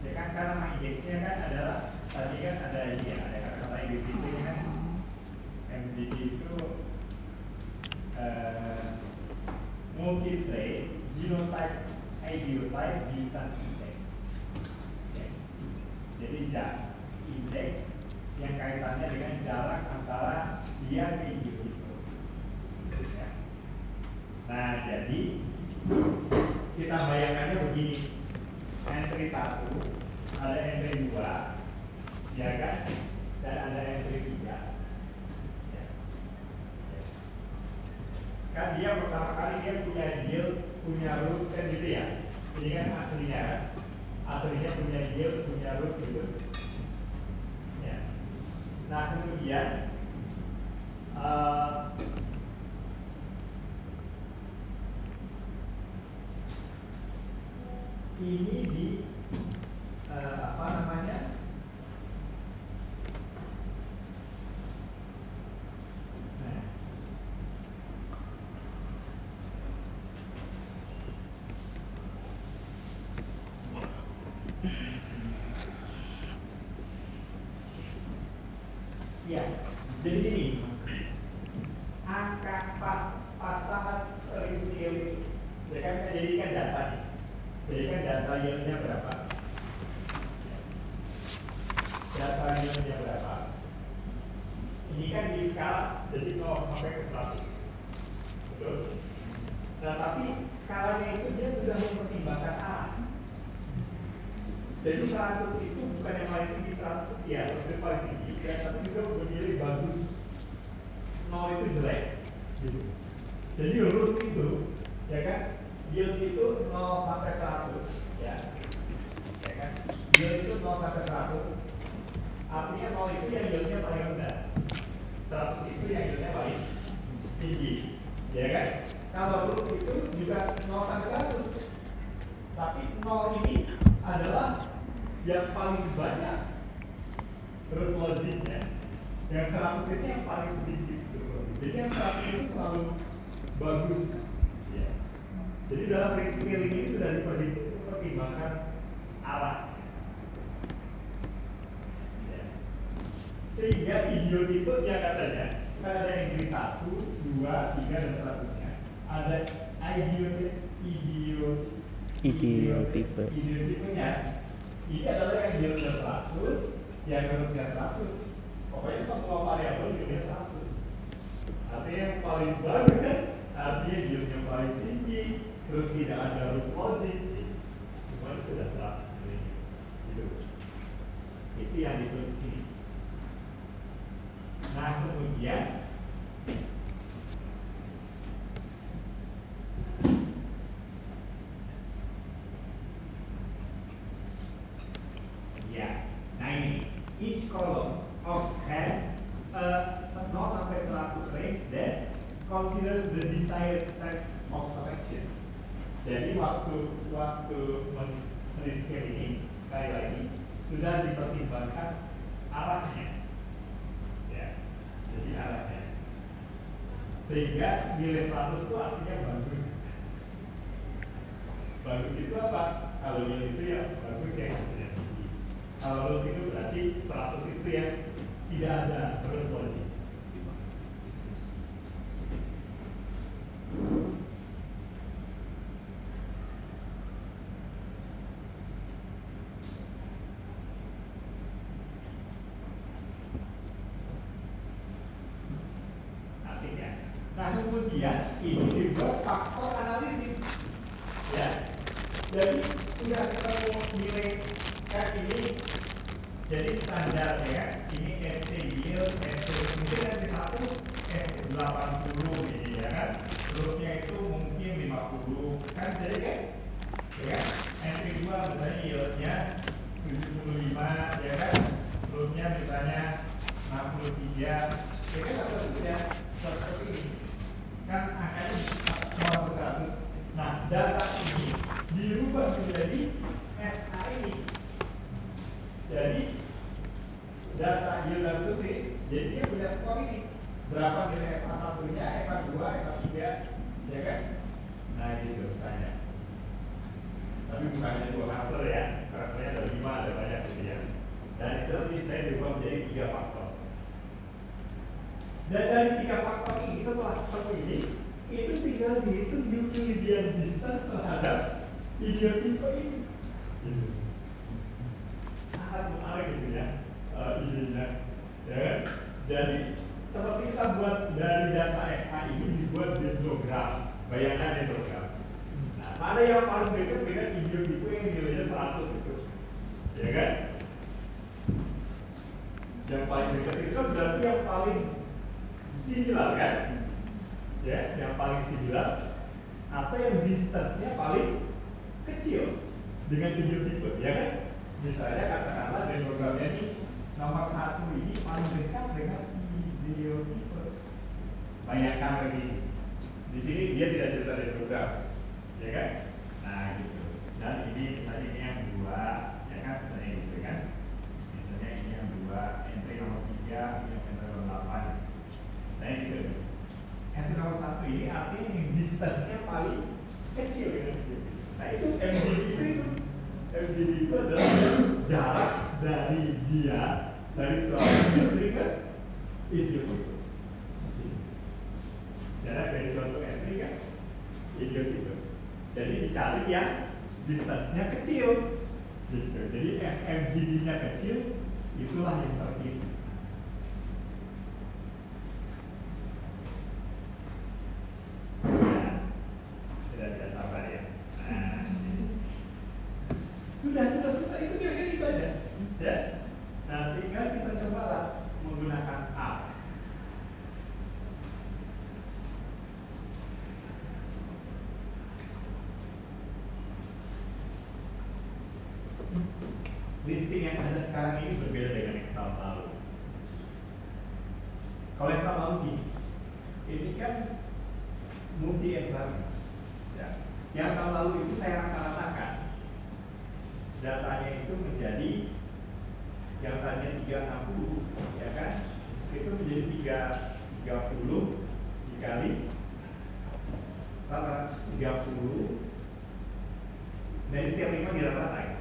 Ya kan karena indeksnya kan adalah tadi kan ada ini ya, ada kata-kata indeks tipenya kan. MGD itu multi-trait, genotype, idiotype, distance index. pijak indeks yang kaitannya dengan jarak antara dia ke individu. Ya. Nah, jadi kita bayangkannya begini, entry 1, ada entry 2, ya kan? Dan ada entry 3. Ya. Kan dia pertama kali dia punya yield, punya root, kan gitu ya. Ini kan aslinya kan? Aslinya punya yield, punya root gitu. Ya. Nah, kemudian ini di apa namanya? Nah. Ya, jadi gini, angka pasangan rescale, ya kan jadikan data nih. Jadikan data yieldnya berapa? Data yieldnya berapa? Ini kan di skala, jadi 0 sampai ke 100. Betul? Nah, tapi skalanya itu dia sudah mempertimbangkan arah. Jadi 100 itu bukan yang paling tinggi, 100 ya, 100 itu paling tinggi, dan tapi juga bernilai bagus. 0 itu jelek. Jadi root itu, ya kan? Yield itu 0 sampai 100, ya kan? Yield itu 0 sampai 100. Artinya 0 itu yang yieldnya paling rendah, 100 itu yang yieldnya paling tinggi, ya kan? Kalau root itu juga 0 sampai 100, tapi 0 ini adalah yang paling banyak root logiknya, yang 100 ini yang paling sedikit. Jadi yang 100 itu selalu bagus. Jadi dalam rescaling ini sudah dipertimbangkan arah. Ya. Sehingga idiot itu ya katanya, kan ada entry 1, 2, 3 dan seterusnya. Ada idiotipenya. Ini adalah yang yieldnya 100, yang rootnya 100. Pokoknya semua variabel yieldnya 100. Artinya yang paling bagus kan? Artinya yieldnya paling tinggi. Terus tidak ada root logic, semuanya sudah 100 sebenarnya. Itu yang ditulis sini. Nah, kemudian ya, nah ini each column of has a 0 sampai 100 range that consider the desired size of selection. Jadi waktu men-rescale ini sekali lagi sudah dipertimbangkan arahnya, ya. Jadi arahnya, sehingga nilai 100 itu artinya bagus. Bagus itu apa? Kalau nilai itu ya bagus yang hasilnya tinggi. Kalau itu berarti 100 itu yang tidak ada root logic. Nah, kemudian ini dibuat faktor analisis, ya. Jadi sudah ketemu nilai kan ini, jadi standar ya kan. Ini ST yield, ST mungkin yang di satu ST 80 ini ya kan. Rootnya itu mungkin 50 kan, jadi kan, ya kan. ST 2 misalnya yieldnya 75 ya kan. Rootnya misalnya 63 ya kan, maksudnya seperti ini. Kan angkanya 0 ke 100. Nah, data ini dirubah menjadi SA ini. Jadi data yield dan survei, jadi dia punya skor ini. Berapa nilai FA1-nya, FA2, FA3, ya kan? Nah, itu misalnya. Tapi bukan hanya 2 faktor ya, karakternya ada 5, ada banyak gitu ya. Dan itu nanti saya dirubah menjadi 3 faktor. Dan dari 3 faktor ini, setelah ketemu ini, itu tinggal dihitung Euclidean distance terhadap idiotipe ini. Sangat menarik gitu. Jadi seperti kita buat dari data FA ini dibuat dendrogram, bayangkan dendrogram. Nah, mana yang paling dekat dengan idiotipe yang nilainya 100 itu, ya kan? Yang paling dekat itu kan berarti yang paling similar kan? Ya, yang paling similar atau yang distance-nya paling kecil dengan idiotipe, ya kan? Misalnya katakanlah dendrogramnya ini nomor 1 ini paling dekat dengan idiotipe. Bayangkan lagi, di sini dia tidak cerita dendrogram, ya kan? Nah gitu. Dan ini misalnya ini yang 2, ya kan? Misalnya gitu kan? Misalnya ini yang 2, entry nomor 3, ini yang entry nomor 8. Misalnya gitu. Entry nomor 1 ini artinya yang distance-nya paling kecil dengan idiotipe. Nah itu MGD itu adalah jarak dari dia, dari suatu entry ke idiotipe. Jarak dari suatu entry ke idiotipe. Jadi dicari yang distance-nya kecil, gitu. Jadi MGD-nya kecil, itulah yang terpilih. Nah, sudah tidak sabar ya. Nah, sudah selesai, itu kira-kira itu aja, ya. Nah, tinggal kita coba lah menggunakan A. Listing yang ada sekarang ini berbeda dengan yang tahun lalu. Kalau yang tahun lalu ini kan multi environment, ya. Yang tahun lalu itu saya rata-ratakan datanya itu menjadi yang tadinya 360, ya kan? Itu menjadi 30 dikali rata 30 dari setiap 5 dirata-ratain.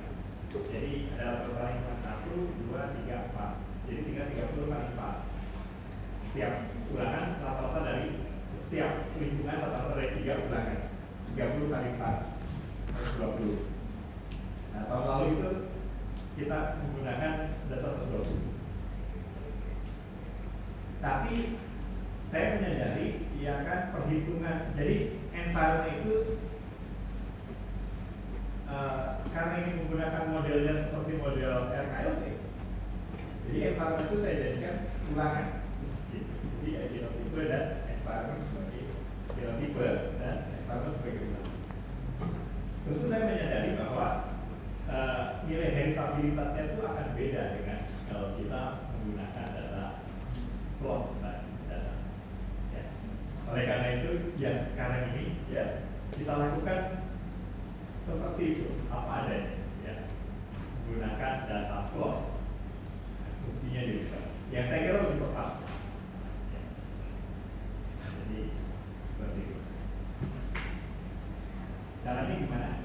Jadi ada total lingkungan 1, 2, 3, 4. Jadi tinggal 30 kali 4. Setiap ulangan rata-rata dari setiap lingkungan rata-rata dari 3 ulangan. 30 kali 4 20. Nah, tahun lalu itu kita menggunakan data 120. Tapi saya menyadari ya kan perhitungan. Jadi environment itu karena ini menggunakan modelnya seperti model RKLP, jadi environment itu saya jadikan ulangan. Jadi genotipe dan environment sebagai genotipe dan environment sebagai ulangan. Tentu saya menyadari bahwa nilai heritabilitasnya itu akan beda dengan kalau kita menggunakan data plot basis data. Ya. Oleh karena itu yang sekarang ini ya kita lakukan seperti itu, apa adanya, ya. Menggunakan data plot, fungsinya juga. Yang saya kira lebih tepat. Ya. Jadi seperti itu. Caranya gimana?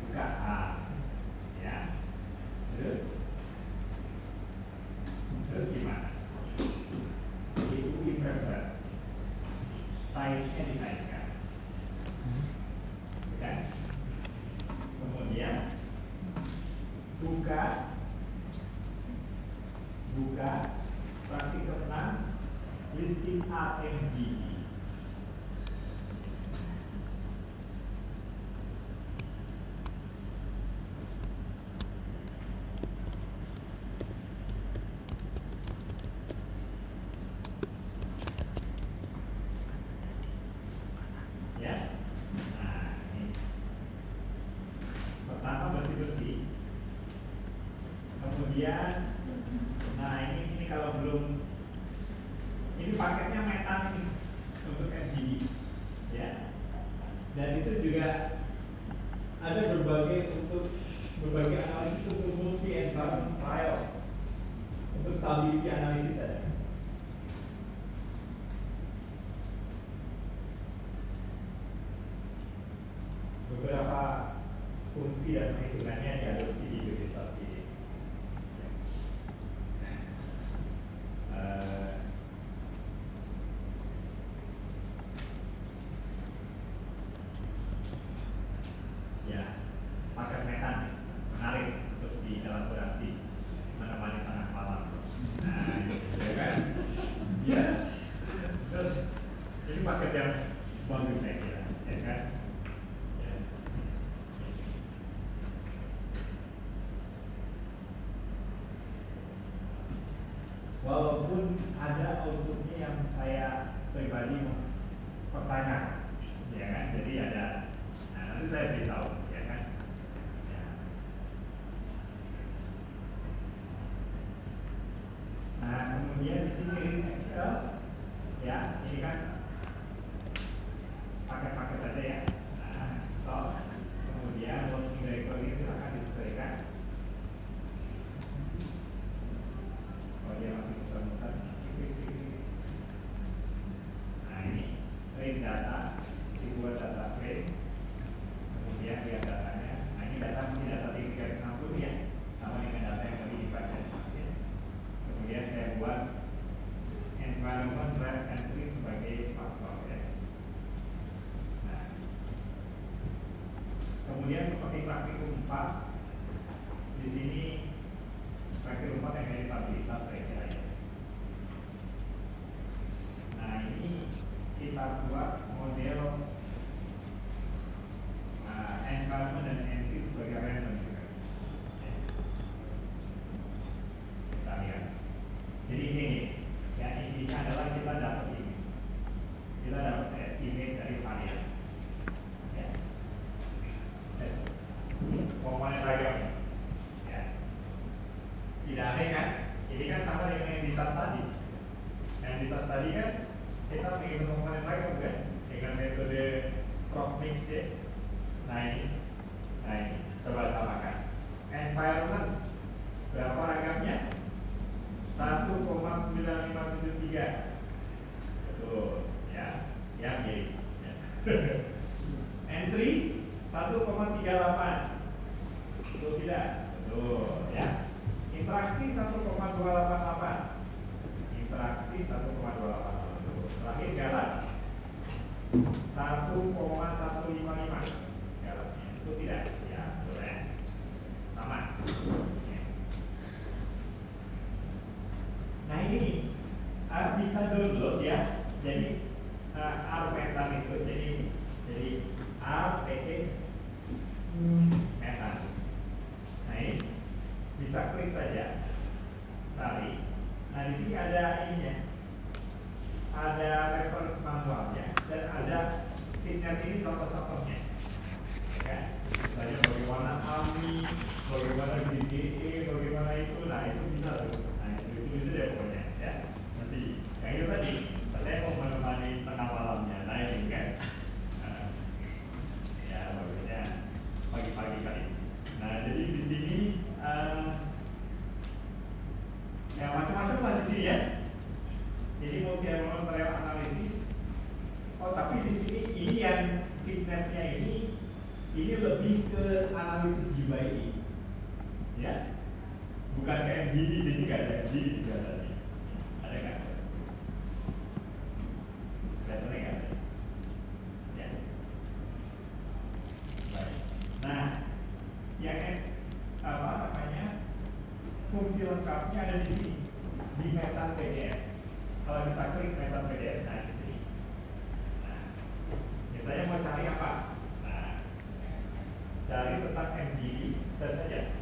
Buka A, ya. Terus gimana? Itu preference, size-nya dinaikkan, kan? Kemudian buka praktik ke-6 listing AMGE. Ya. Nah, ini pertama bersih-bersih. Kemudian nah ini kalau belum, ini paketnya metan ini untuk MGE, ya. Dan itu juga ada berbagai analisis untuk multi environment trial, untuk stability analisis ada. Beberapa fungsi dan perhitungannya diadopsi di organisasi ini. Ya, paket metan menarik untuk dielaborasi menemani tengah malam. Nah, gitu ya kan? walaupun ada outputnya yang saya pribadi pertanyakan, ya kan? Jadi ada, nah nanti saya beritahu, ya kan? Ya. Nah kemudian di sini Excel, ya ini kan paket-paket aja ya. Nah, install. Kemudian working directory silahkan disesuaikan. Oh dia masih muter-muter. Nah ini frame data, dibuat data frame. Kemudian lihat datanya. Nah ini data mesti data 360 ya, sama dengan data yang tadi dibaca. Kemudian saya buat environment drive entry sebagai faktor ya. Nah, kemudian seperti praktikum 4 di sini praktikum 4 yang elektabilitas saya kira ya. Nah ini kita buat model environment dan entry sebagai random juga. Kita lihat. Jadi ini ya intinya adalah kita dapat ini, kita dapat estimate dari variasi. Ya. Komponen ragam. Ya. Tidak aneh kan? Ini kan sama dengan yang disas tadi. Yang disas tadi kan kita mengirim komponen ragam kan dengan metode Propmix ya. Nah ini coba samakan. Environment berapa ragamnya? 1,9573. Betul ya, yang mirip ya. Entry 1,38. Betul tidak? Betul ya. Interaksi 1,288. Interaksi 1,288. Betul. Terakhir jalan 1,155. Jalannya itu tidak ya, betul ya. Sama. Nah ini bisa download ya. Jadi R metan itu jadi R package metan. Nah ini bisa klik saja, cari. Nah di sini ada ininya, ada reference manualnya dan ada fitnet ini contoh-contohnya. Ya, misalnya bagaimana AMI, bagaimana GDE, bagaimana itu, nah itu bisa tuh. Nah itu deh pokoknya ya. Nanti yang itu tadi saya mau menemani tengah malamnya, nah ini kan ya bagusnya pagi-pagi kali. Nah jadi di sini ya macam-macam lah di sini ya. Jadi multi element trial analisis. Oh tapi di sini ini yang fitnetnya ini lebih ke analisis GYE, ya, bukan ke MGD. Jadi nggak ada MGD juga tadi. Ada nggak? Kelihatannya nggak ada. Ya. Baik. Nah, yang apa namanya fungsi lengkapnya ada di sini di metan PDF. Kalau kita klik metan PDF, nah di sini. Nah, misalnya mau cari apa? Cari tentang MGD, saya saja